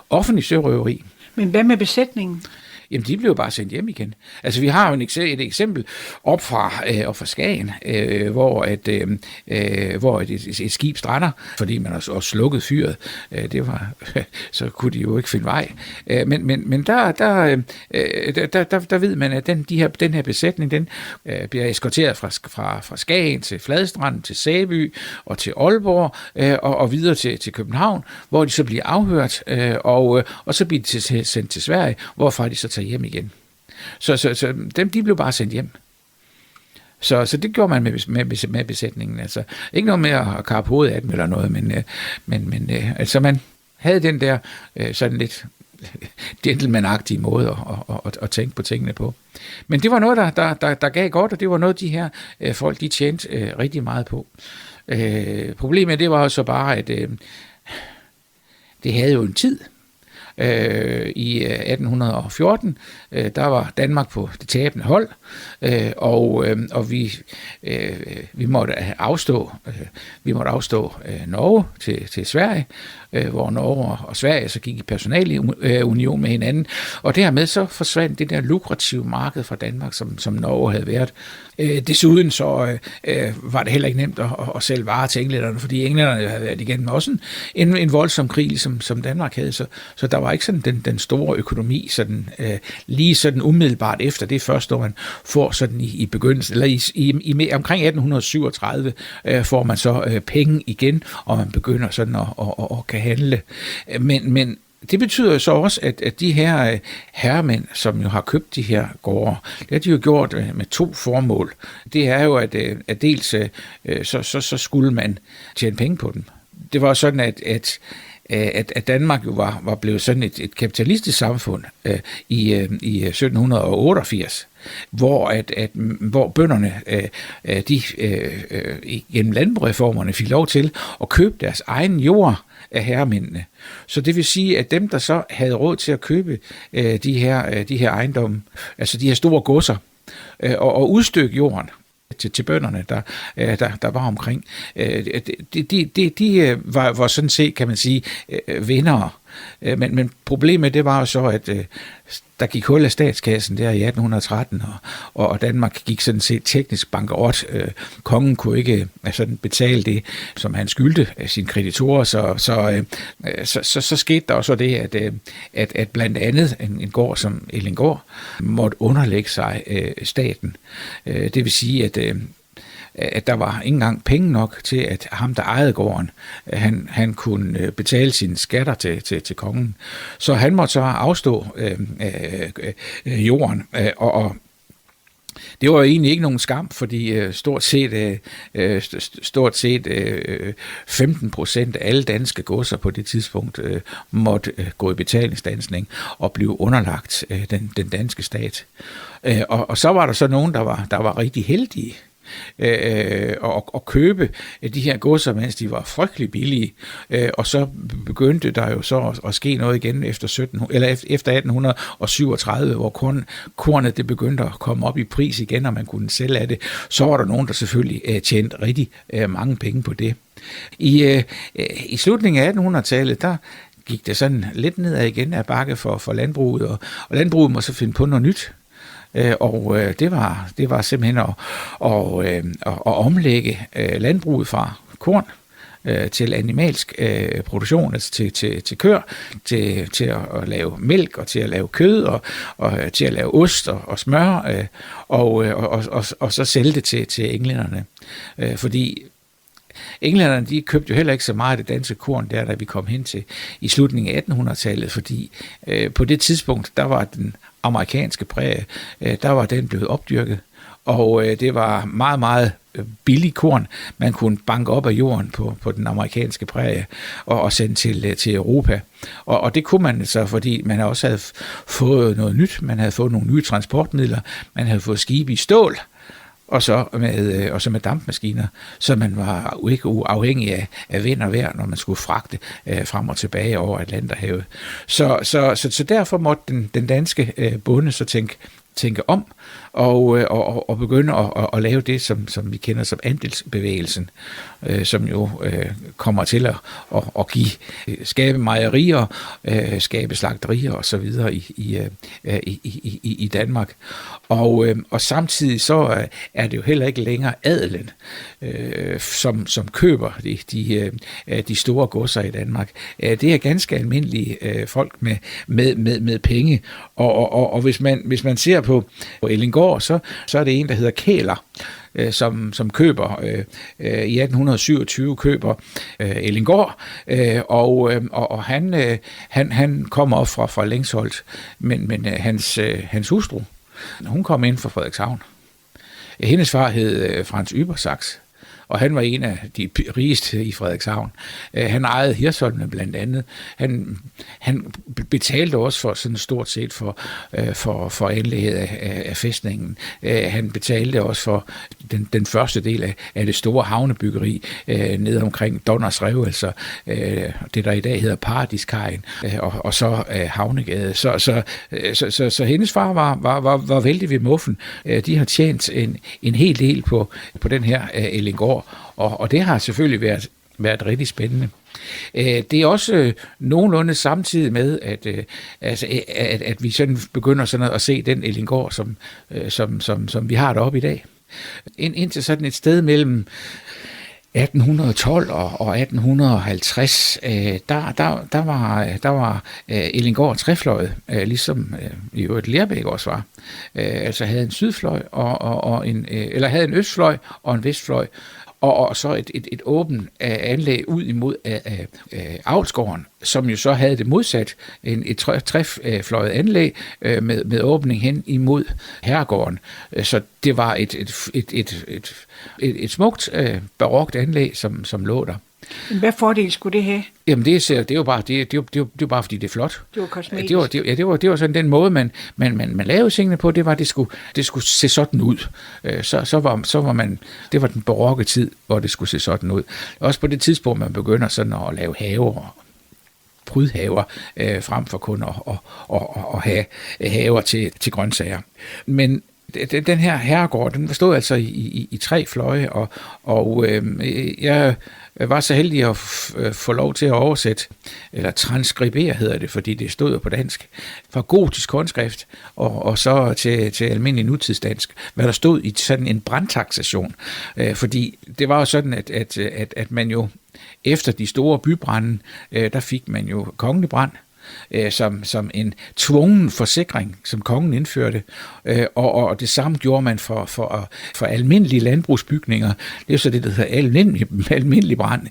offentlig sørøveri. Men hvad med besætningen? Jamen, de blev bare sendt hjem igen. Altså, vi har jo et eksempel op fra Skagen, hvor et skib strander, fordi man har slukket fyret. Så kunne de jo ikke finde vej. Men der ved man, at den her besætning, den bliver eskorteret fra Skagen til Fladstrand, til Sæby og til Aalborg og videre til København, hvor de så bliver afhørt, og så bliver de sendt til Sverige, hvorfra de så tager hjem igen. Så de blev bare sendt hjem. Så det gjorde man med besætningen. Altså, ikke noget med at kappe hovedet af dem eller noget, men altså man havde den der sådan lidt gentleman-agtige måde at tænke på tingene på. Men det var noget, der gav godt, og det var noget, de her folk, de tjente rigtig meget på. Problemet, det var jo så bare, at det havde jo en tid. I 1814, der var Danmark på det tabende hold, og vi måtte afstå Norge til Sverige, hvor Norge og Sverige så gik i personalunion med hinanden, og dermed så forsvandt det der lukrative marked fra Danmark, som Norge havde været. Desuden så var det heller ikke nemt at sælge varer til englænderne, fordi englænderne havde været igennem også en voldsom krig, som Danmark havde, så der var ikke sådan den store økonomi, sådan, lige sådan umiddelbart efter det første år, man får sådan i begyndelsen, eller omkring 1837 får man så penge igen, og man begynder sådan at kan handle. Men det betyder jo så også, at de her herremænd, som jo har købt de her gårde, det har de jo gjort med to formål. Det er jo, at dels så skulle man tjene penge på dem. Det var sådan, at Danmark jo var blevet sådan et kapitalistisk samfund i 1788, hvor bønderne gennem landbrugsreformerne fik lov til at købe deres egen jord af herremændene. Så det vil sige, at dem, der så havde råd til at købe de her ejendomme, altså de her store godser, og udstykke jorden til bønderne, der var omkring, de var sådan set, kan man sige, vindere. Men problemet, det var jo så, at der gik hul af statskassen der i 1813, og Danmark gik sådan set teknisk bankerot. Kongen kunne ikke sådan betale det, som han skyldte sine kreditorer, så skete der også det, at blandt andet en gård som Ellinggaard måtte underlægge sig staten. Det vil sige, at der var ikke engang penge nok til, at ham, der ejede gården, han kunne betale sine skatter til kongen. Så han måtte så afstå jorden, og Det var jo egentlig ikke nogen skam, fordi stort set 15% af alle danske godser på det tidspunkt måtte gå i betalingsstandsning og blive underlagt den danske stat. Og så var der så nogen, der var rigtig heldige og købe de her godser, mens de var frygtelig billige, og så begyndte der jo så at ske noget igen efter 1837, hvor kornet det begyndte at komme op i pris igen, og man kunne sælge af det. Så var der nogen, der selvfølgelig tjente rigtig mange penge på det. I slutningen af 1800-tallet, der gik det sådan lidt nedad igen af bakke for landbruget, og landbruget må så finde på noget nyt. Og det var simpelthen at omlægge landbruget fra korn til animalsk produktion, altså til køer, til at lave mælk og til at lave kød og til at lave ost og smør og så sælge det til englænderne. Fordi englænderne, de købte jo heller ikke så meget af det danske korn, da vi kom hen til i slutningen af 1800-tallet, fordi på det tidspunkt, der var den amerikanske prærie, der var den blevet opdyrket, og det var meget, meget billig korn, man kunne banke op af jorden på den amerikanske prærie og sende til Europa. Og det kunne man så, fordi man også havde fået noget nyt, man havde fået nogle nye transportmidler, man havde fået skibe i stål, og så med dampmaskiner, så man var jo ikke uafhængig af vind og vejr, når man skulle fragte frem og tilbage over Atlanterhavet. Så derfor måtte den danske bonde så tænke om og begynde at lave det, som vi kender som andelsbevægelsen, som jo kommer til at skabe mejerier, skabe slagterier og så videre i Danmark. Og samtidig så er det jo heller ikke længere adelen, som køber de store godser i Danmark. Det er ganske almindelige folk med penge, og hvis man ser på Ellinggaard, så er det en, der hedder Kæler, som køber i 1827 køber Ellinggaard, og han kommer op fra Længsholt, men hans hustru, hun kom ind fra Frederikshavn. Hendes far hed Frans Ybersax, og han var en af de rigeste i Frederikshavn. Han ejede Hirsholmene blandt andet. Han betalte også for sådan stort set for anlægget af fæstningen. Han betalte også for den første del af det store havnebyggeri nede omkring Donners Rev, altså det der i dag hedder Paradiskajen, og så Havnegade. Så hendes far var vældig ved muffen. De har tjent en hel del på den her Ellinggaard, og det har selvfølgelig været rigtig spændende. Det er også nogenlunde samtidig med, at vi sådan begynder sådan at se den Ellinggaard, som vi har deroppe i dag. Indtil sådan et sted mellem 1812 og 1850, der var Ellinggaard trefløjet, ligesom i øvrigt Lerbæk også var. Altså havde en sydfløj eller havde en østfløj og en vestfløj, og så et åbent anlæg ud imod avlsgården, som jo så havde det modsat, et trefløjet anlæg med åbning hen imod herregården. Så det var et smukt barokt anlæg, som lå der. Hvad fordel skulle det have? Jamen det er jo bare fordi det er flot. Det var kosmetisk. Det var sådan den måde man lavede tingene på. Det var det skulle se sådan ud. Så var man, det var den barokke tid, hvor det skulle se sådan ud. Også på det tidspunkt man begynder sådan at lave haver, prydhaver, frem for kun at have haver til grøntsager. Men den her herregård, den stod altså i 3 fløje, og jeg var så heldig at få lov til at oversætte, eller transkribere hedder det, fordi det stod på dansk, fra gotisk håndskrift og så til almindelig nutidsdansk, hvad der stod i sådan en brandtaksation. Fordi det var jo sådan, at man jo efter de store bybrande, der fik man jo kongelig brand, som en tvungen forsikring, som kongen indførte, og det samme gjorde man for almindelige landbrugsbygninger. Det er så det, der hedder almindelig brand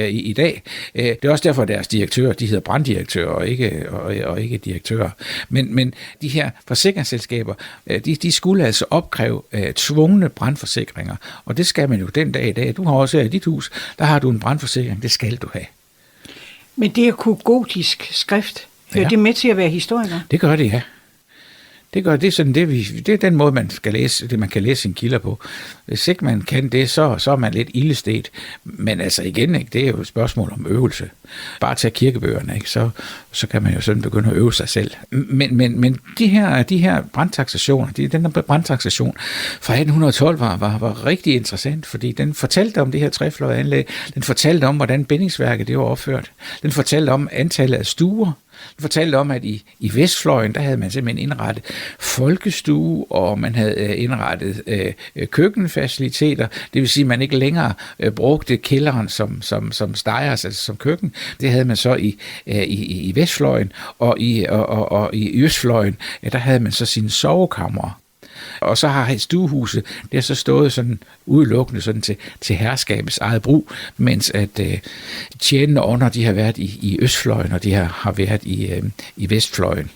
i dag. Det er også derfor, at deres direktører, de hedder branddirektører og ikke direktører. Men de her forsikringsselskaber, de skulle altså opkræve tvungne brandforsikringer, og det skal man jo den dag i dag. Du har også her i dit hus, der har du en brandforsikring, det skal du have. Men det at kunne gotisk skrift, hører det med til at være historiker? Det gør det, ja. Det er sådan det er den måde man skal læse det, man kan læse sine kilder på. Hvis ikke man kan det, så er man lidt ildestet. Men altså igen, ikke, det er jo et spørgsmål om øvelse. Bare tage kirkebøgerne, ikke, så kan man jo sådan begynde at øve sig selv. Men de her brandtaxationer, den der brandtaxation fra 1812 var rigtig interessant, fordi den fortalte om det her trefløjede anlæg. Den fortalte om, hvordan bindingsværket det var opført. Den fortalte om antallet af stuer. Den fortalte om, at i Vestfløjen, der havde man simpelthen indrettet folkestue, og man havde indrettet køkkenfaciliteter. Det vil sige, at man ikke længere brugte kælderen som stejers, altså som køkken. Det havde man så i Vestfløjen, og i Østfløjen, der havde man så sine sovekamre. Og så har stuehuset, det har så stået sådan udelukkende sådan til herskabets eget brug, mens at tjenende ånder, de har været i Østfløjen, og de har været i Vestfløjen.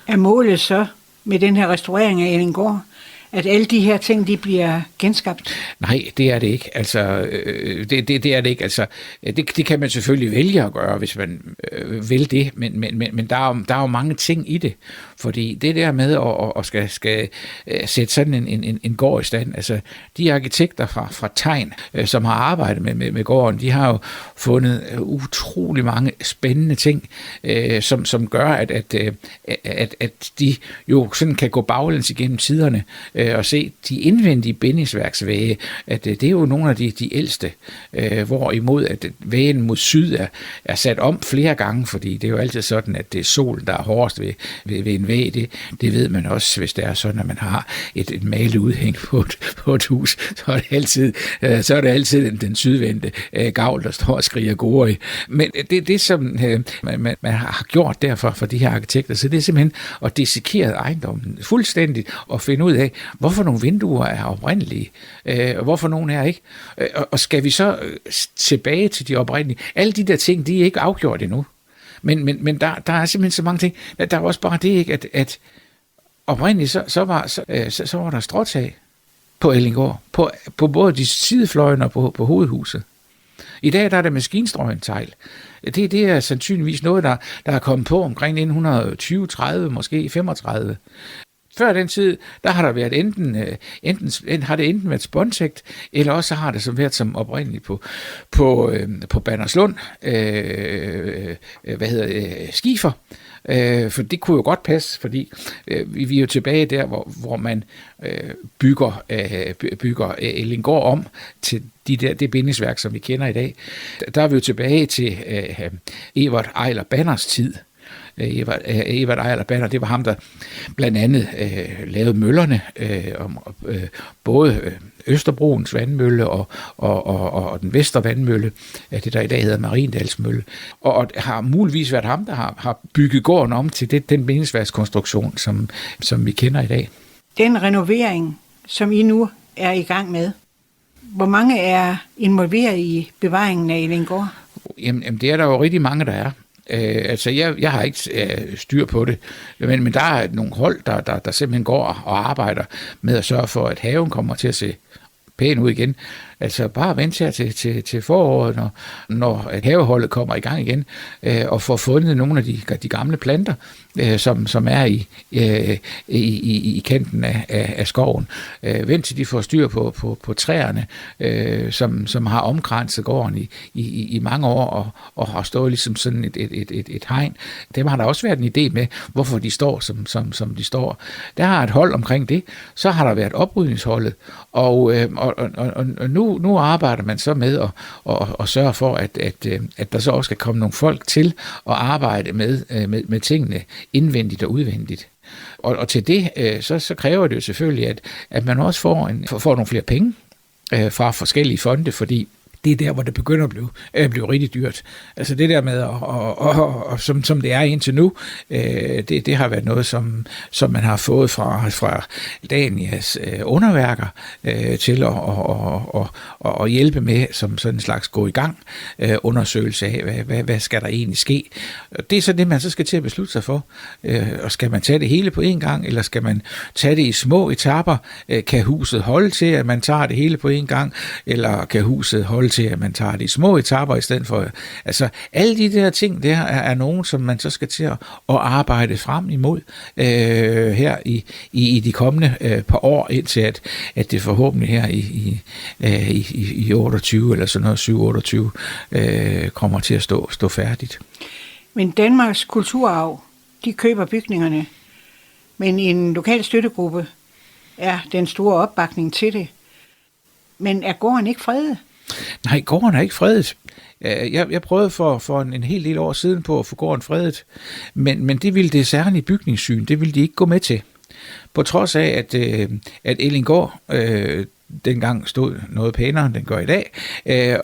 Er målet så med den her restaurering af Ellinggård, at alle de her ting, de bliver genskabt? Nej, det er det ikke. Altså, det er det ikke. Altså, det kan man selvfølgelig vælge at gøre, hvis man vil det, men der er jo mange ting i det. Fordi det der med at skal sætte sådan en gård i stand, altså de arkitekter fra Tegn, som har arbejdet med gården, de har jo fundet utrolig mange spændende ting, som gør, at de jo sådan kan gå baglæns igennem tiderne og se de indvendige bindingsværksvægge, at det er jo nogle af de ældste, hvorimod at væggen mod syd er sat om flere gange, fordi det er jo altid sådan, at det er solen, der er hårdest ved en væg. Det ved man også, hvis det er sådan, at man har et malet udhæng på et hus, så er det altid den sydvendte gavl, der står og skriger gore i. Men det som man har gjort derfor for de her arkitekter, så det er simpelthen at dissekere ejendommen fuldstændigt og finde ud af, hvorfor nogle vinduer er oprindelige, og hvorfor nogle er ikke. Og skal vi så tilbage til de oprindelige? Alle de der ting, de er ikke afgjort endnu. Men der er simpelthen så mange ting. Der er også bare det, ikke, at oprindeligt så var der stråtag på Ellinggård, på både de sidefløjene og på hovedhuset. I dag der er der maskinstrøgen tegl. Det er sandsynligvis noget, der er kommet på omkring 1920, 30, måske 35. Før den tid, der har der været enten været spåntægt, eller også har det været som oprindeligt på Banderslund, skifer. For det kunne jo godt passe, fordi vi er jo tilbage der, hvor man bygger Ellinggård om til det bindingsværk, som vi kender i dag. Der er vi jo tilbage til Evert Ejler Banners tid. Evert Ejler Banner, det var ham, der blandt andet lavede møllerne, både Østerbroens vandmølle og den Vestre vandmølle, det der i dag hedder Mariendalsmølle, og har muligvis været ham, der har bygget gården om til den bindingsværkskonstruktion, som vi kender i dag. Den renovering, som I nu er i gang med, hvor mange er involveret i bevaringen af Ellinggård? Jamen, det er der jo rigtig mange, der er. Altså, jeg har ikke styr på det, men der er nogle hold, der simpelthen går og arbejder med at sørge for, at haven kommer til at se pæn ud igen. Altså bare vente her til foråret, når haveholdet kommer i gang igen, og får fundet nogle af de gamle planter, som er i kanten af skoven. Vent til de får styr på træerne, som har omkranset gården i mange år, og har stået ligesom sådan et hegn. Dem har der også været en idé med, hvorfor de står, som de står. Der har et hold omkring det. Så har der været oprydningsholdet, og nu arbejder man så med at sørge for, at der så også skal komme nogle folk til at arbejde med tingene indvendigt og udvendigt. Og til det, så kræver det jo selvfølgelig, at man også får nogle flere penge fra forskellige fonde, fordi det er der, hvor det begynder at blive rigtig dyrt. Altså det der med, som det er indtil nu, det har været noget, som man har fået fra Danias underværker til at hjælpe med, som sådan en slags gå i gang undersøgelse af, hvad skal der egentlig ske. Det er så det, man så skal til at beslutte sig for. Og skal man tage det hele på en gang, eller skal man tage det i små etaper? Kan huset holde til, at man tager det hele på en gang, eller kan huset holde til, at man tager det i små etaper i stedet for? Altså, alle de der ting der er nogen, som man så skal til at arbejde frem imod her i de kommende par år, indtil at det forhåbentlig her i 28 eller sådan noget, 7-28, kommer til at stå færdigt. Men Danmarks Kulturarv, de køber bygningerne, men en lokal støttegruppe er den store opbakning til det. Men er gården ikke fredet? Nej, gården er ikke fredet. Jeg prøvede for en hel del år siden på at få gården fredet, men det ville det særlige bygningssyn, det ville de ikke gå med til. På trods af, at Ellinggård dengang stod noget pænere, end den gør i dag,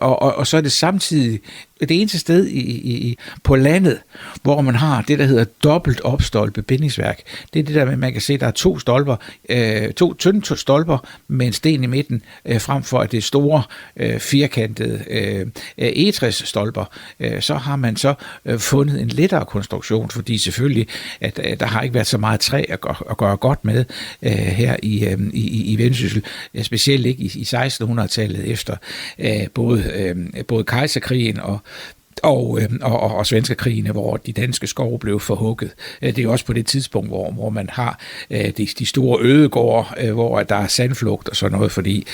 og så er det samtidig det eneste sted på landet, hvor man har det, der hedder dobbelt opstolpe bindingsværk. Det er det der med, man kan se, der er to stolper, to tynde stolper med en sten i midten, frem for at det er store, firkantede egetræsstolper. Så har man så fundet en lettere konstruktion, fordi selvfølgelig, at der har ikke været så meget træ at gøre godt med her i Vendsyssel, specielt ikke i 1600-tallet efter både kejserkrigen og svenskerkrigene, hvor de danske skove blev forhugget. Det er også på det tidspunkt, hvor man har de store ødegårde, hvor der er sandflugt og sådan noget, fordi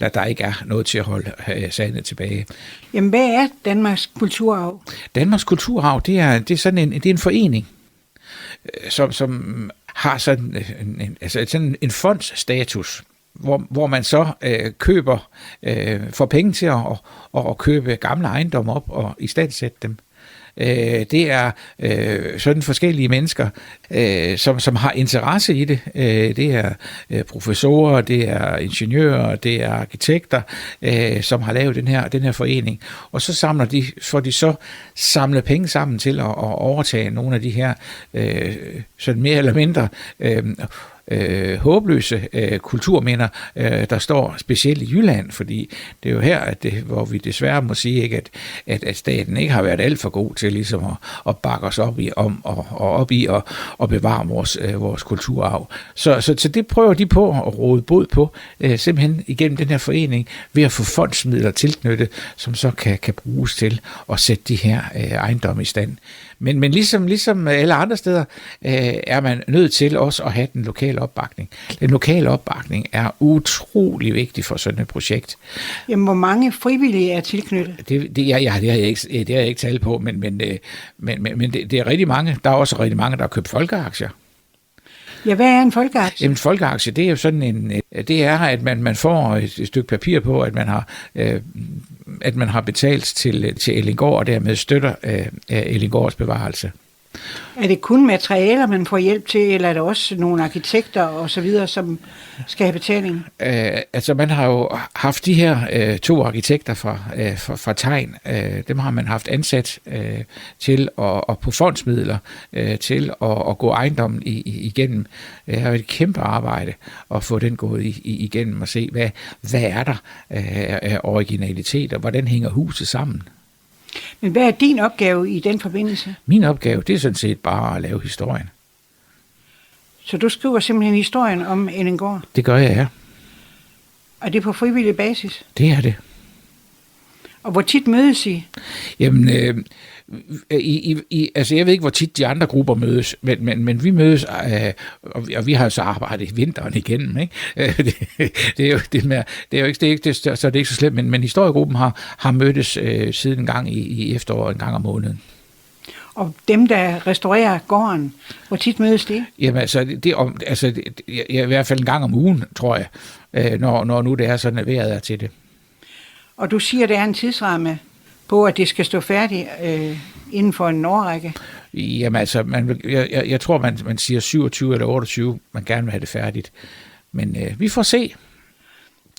der ikke er noget til at holde sandet tilbage. Jamen, hvad er Danmarks Kulturarv? Danmarks Kulturarv, det er en forening, som har sådan en fondsstatus, hvor man så får penge til at købe gamle ejendomme op og istandsætte dem. Det er sådan forskellige mennesker, som har interesse i det. Det er professorer, det er ingeniører, det er arkitekter, som har lavet den her forening. Og så får de så samlet penge sammen til at overtage nogle af de her sådan mere eller mindre håbløse kulturminder, der står specielt i Jylland, fordi det er jo her, hvor vi desværre må sige, ikke, at staten ikke har været alt for god til ligesom at bakke os op i at bevare vores kulturarv. Så det prøver de på at råde bod på, simpelthen igennem den her forening, ved at få fondsmidler tilknyttet, som så kan bruges til at sætte de her ejendomme i stand. Men ligesom alle andre steder, er man nødt til også at have den lokale opbakning. Den lokale opbakning er utrolig vigtig for sådan et projekt. Jamen, hvor mange frivillige er tilknyttet? Det har jeg ikke talt på, men det er rigtig mange. Der er også rigtig mange, der har købt folkeaktier. Ja, hvad er en folkeaktie? En folkeaktie, det er jo sådan det er, at man får et stykke papir på, at man har betalt til Ellinggård, og dermed støtter Ellinggårds bevarelse. Er det kun materialer, man får hjælp til, eller er der også nogle arkitekter og så videre, som skal have betaling? Altså, man har jo haft de her 2 arkitekter fra Tegn. Dem har man haft ansat til at på fondsmidler til at gå ejendommen igennem. Det har været et kæmpe arbejde at få den gået igennem og se, hvad er der af originalitet, og hvordan hænger huset sammen. Men hvad er din opgave i den forbindelse? Min opgave, det er sådan set bare at lave historien. Så du skriver simpelthen historien om Ellinggård? Det gør jeg, ja. Og det er på frivillig basis? Det er det. Og hvor tit mødes I? Jamen, altså jeg ved ikke, hvor tit de andre grupper mødes, men vi mødes, og vi har så arbejdet i vinteren igennem, ikke? Det er jo ikke så slemt, men historiegruppen har mødtes siden en gang i efteråret, en gang om måneden. Og dem, der restaurerer gården, hvor tit mødes de? Jamen altså, i hvert fald en gang om ugen, tror jeg, når nu det er sådan, at vejret er til det. Og du siger, at det er en tidsramme på, at det skal stå færdigt inden for en årrække? Jamen altså, jeg tror, man siger 27 eller 28, man gerne vil have det færdigt. Men vi får se.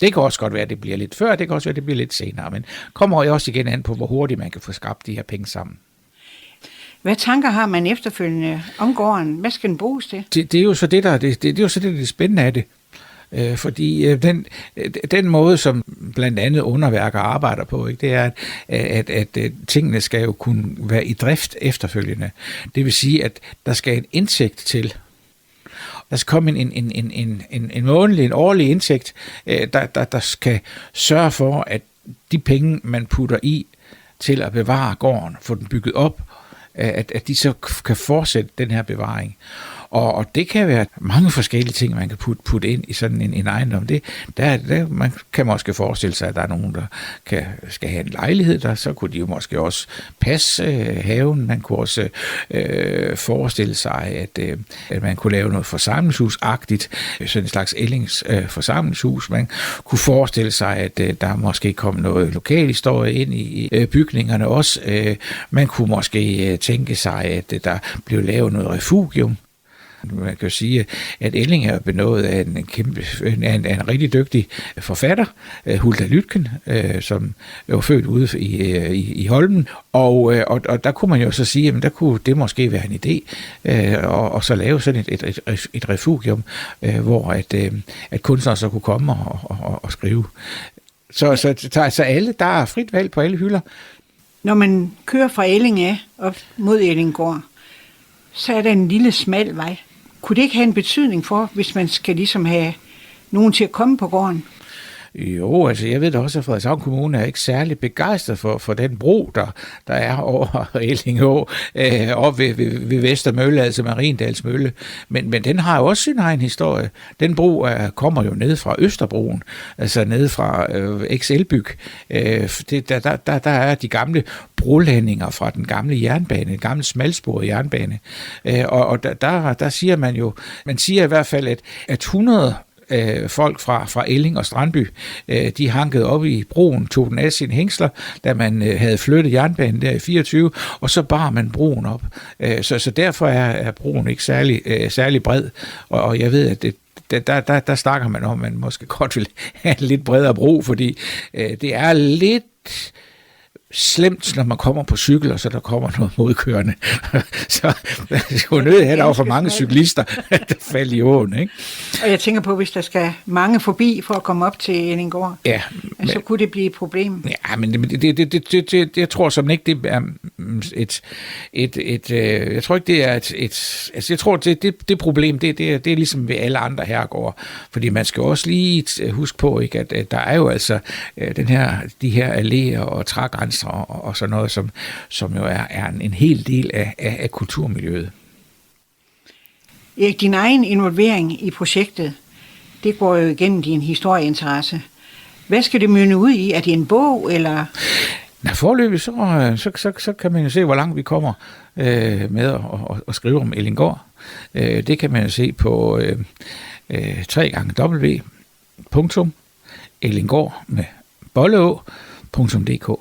Det kan også godt være, at det bliver lidt før, det kan også være, at det bliver lidt senere, men kommer jo også igen an på, hvor hurtigt man kan få skabt de her penge sammen. Hvad tanker har man efterfølgende om gården? Hvad skal den bruges til? Det er jo så det, det er jo så det spændende af det. Fordi den måde, som blandt andet underværker arbejder på, ikke, det er, at tingene skal jo kunne være i drift efterfølgende. Det vil sige, at der skal en indtægt til. Der skal komme en månedlig, en årlig indtægt, der skal sørge for, at de penge, man putter i til at bevare gården, få den bygget op, at de så kan fortsætte den her bevaring. Og det kan være mange forskellige ting, man kan putte ind i sådan en ejendom. Man kan måske forestille sig, at der er nogen, der skal have en lejlighed der, så kunne de jo måske også passe haven. Man kunne også forestille sig, at man kunne lave noget forsamlingshus-agtigt, sådan en slags Ellings forsamlingshus. Man kunne forestille sig, at der måske kom noget lokalhistorie ind i bygningerne også. Man kunne måske tænke sig, at der blev lavet noget refugium. Man kan jo sige, at Elling er benået af en rigtig dygtig forfatter, Hulda Lytken, som var født ude i Holmen, og der kunne man jo så sige, at der kunne det måske være en idé, og så lave sådan et refugium, hvor at kunstnere så kunne komme og skrive. Så alle, der er frit valg på alle hylder. Når man kører fra Elling af op mod Ellinggård, så er der en lille smal vej. Kunne det ikke have en betydning for, hvis man skal ligesom have nogen til at komme på gården? Jo, altså jeg ved da også, at Frederikshavn Kommune er ikke særlig begejstret for den bro, der er over Ellingå, op ved Vestermølle, altså Mariendals Mølle. Men den har jo også sin egen historie. Den bro kommer jo ned fra Østerbroen, altså ned fra X-Elbyg. Der er de gamle brolandinger fra den gamle jernbane, den gamle smalsporede jernbane. Og der siger man siger i hvert fald, at 100 folk fra Elling og Strandby, de hankede op i broen, tog den af sine hængsler, da man havde flyttet jernbanen der i 24, og så bar man broen op. Så derfor er broen ikke særlig bred, og jeg ved, at der snakker man om, at man måske godt vil have en lidt bredere bro, fordi det er lidt slemt, når man kommer på cykel, og så der kommer noget modkørende. Så det er jo nødt at der er for mange cyklister, der falder i åen, ikke? Og jeg tænker på, hvis der skal mange forbi for at komme op til Ellinggård, ja, så kunne det blive et problem. Ja, men det jeg tror som ikke, det er jeg tror ikke, det er altså jeg tror, det problem, det er ligesom ved alle andre herregårde, fordi man skal også lige huske på, ikke, at der er jo altså de her alléer og trægrænser og sådan noget, som jo er en hel del af kulturmiljøet. Erik, din egen involvering i projektet, det går jo igennem din historieinteresse. Hvad skal det mynde ud i? Er det en bog, eller? Foreløbig så kan man jo se, hvor langt vi kommer med at skrive om Ellinggård. Det kan man jo se på www.ellinggård med bolleå.dk.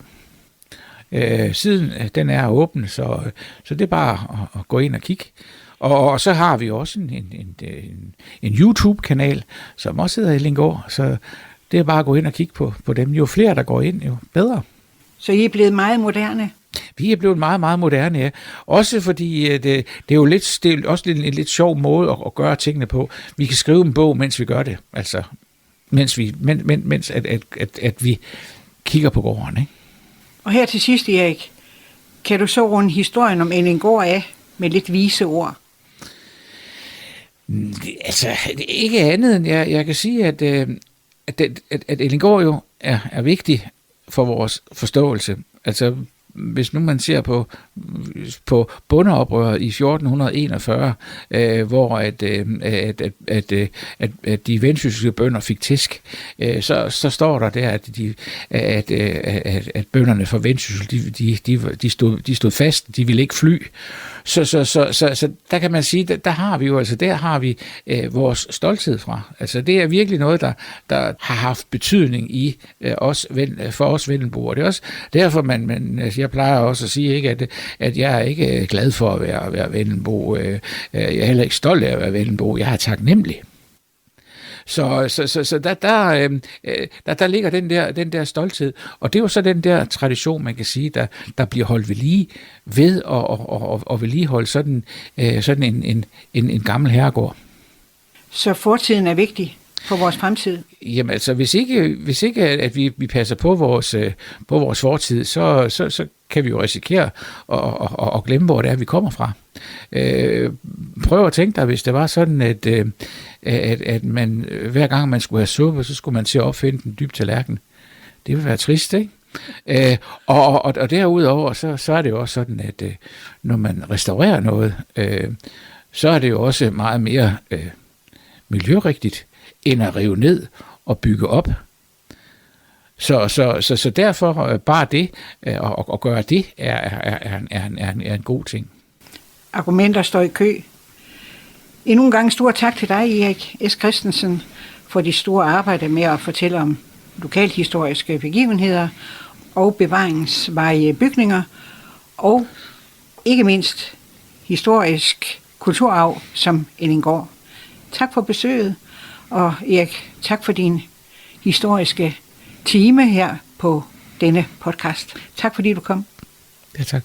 Siden den er åben, så det er bare at gå ind og kigge. Og så har vi også en YouTube-kanal, som også hedder Ellinggård, så det er bare at gå ind og kigge på dem. Jo flere, der går ind, jo bedre. Så I er blevet meget moderne? Vi er blevet meget, meget moderne, ja. Også fordi det er jo også en lidt sjov måde at gøre tingene på. Vi kan skrive en bog, mens vi gør det. Altså, mens vi kigger på gården, ikke? Og her til sidst, Erik, kan du så runde historien om Ellinggård af med lidt vise ord? Altså, ikke andet end jeg kan sige, at Ellinggård jo er vigtig for vores forståelse. Altså, hvis nu man ser på bondeoprøret i 1441, hvor at de vendsysselske bønder fik tæsk, så står der der, at bønderne fra Vendsyssel, de stod fast, de ville ikke fly. Så der kan man sige, der har vi jo, altså der har vi vores stolthed fra. Altså det er virkelig noget, der har haft betydning i for os vendelboer. Det er også derfor, jeg plejer også at sige, ikke, at jeg er ikke glad for at være vendelbo. Jeg er heller ikke stolt af at være vendelbo. Jeg er taknemmelig. Så der ligger den der stolthed, og det er jo så den der tradition, man kan sige, der bliver holdt ved lige ved at vedligeholde sådan en gammel herregård. Så fortiden er vigtig for vores fremtid? Jamen altså, hvis ikke at vi passer på vores fortid, så kan vi jo risikere at glemme, hvor det er, vi kommer fra. Prøv at tænke dig, hvis det var sådan, at man hver gang man skulle have suppe, så skulle man til at opfinde den dybe tallerken. Det ville være trist, ikke? Og derudover, så er det jo også sådan, at når man restaurerer noget, så er det jo også meget mere miljørigtigt, end at rive ned og bygge op. Så derfor bare det, at gøre det, er en god ting. Argumenter står i kø. Endnu en gang stor tak til dig, Erik S. Christensen, for dit store arbejde med at fortælle om lokalhistoriske begivenheder og bevaringsvarige bygninger, og ikke mindst historisk kulturarv som Ellinggård. Tak for besøget, og Erik, tak for din historiske time her på denne podcast. Tak fordi du kom. Ja, tak.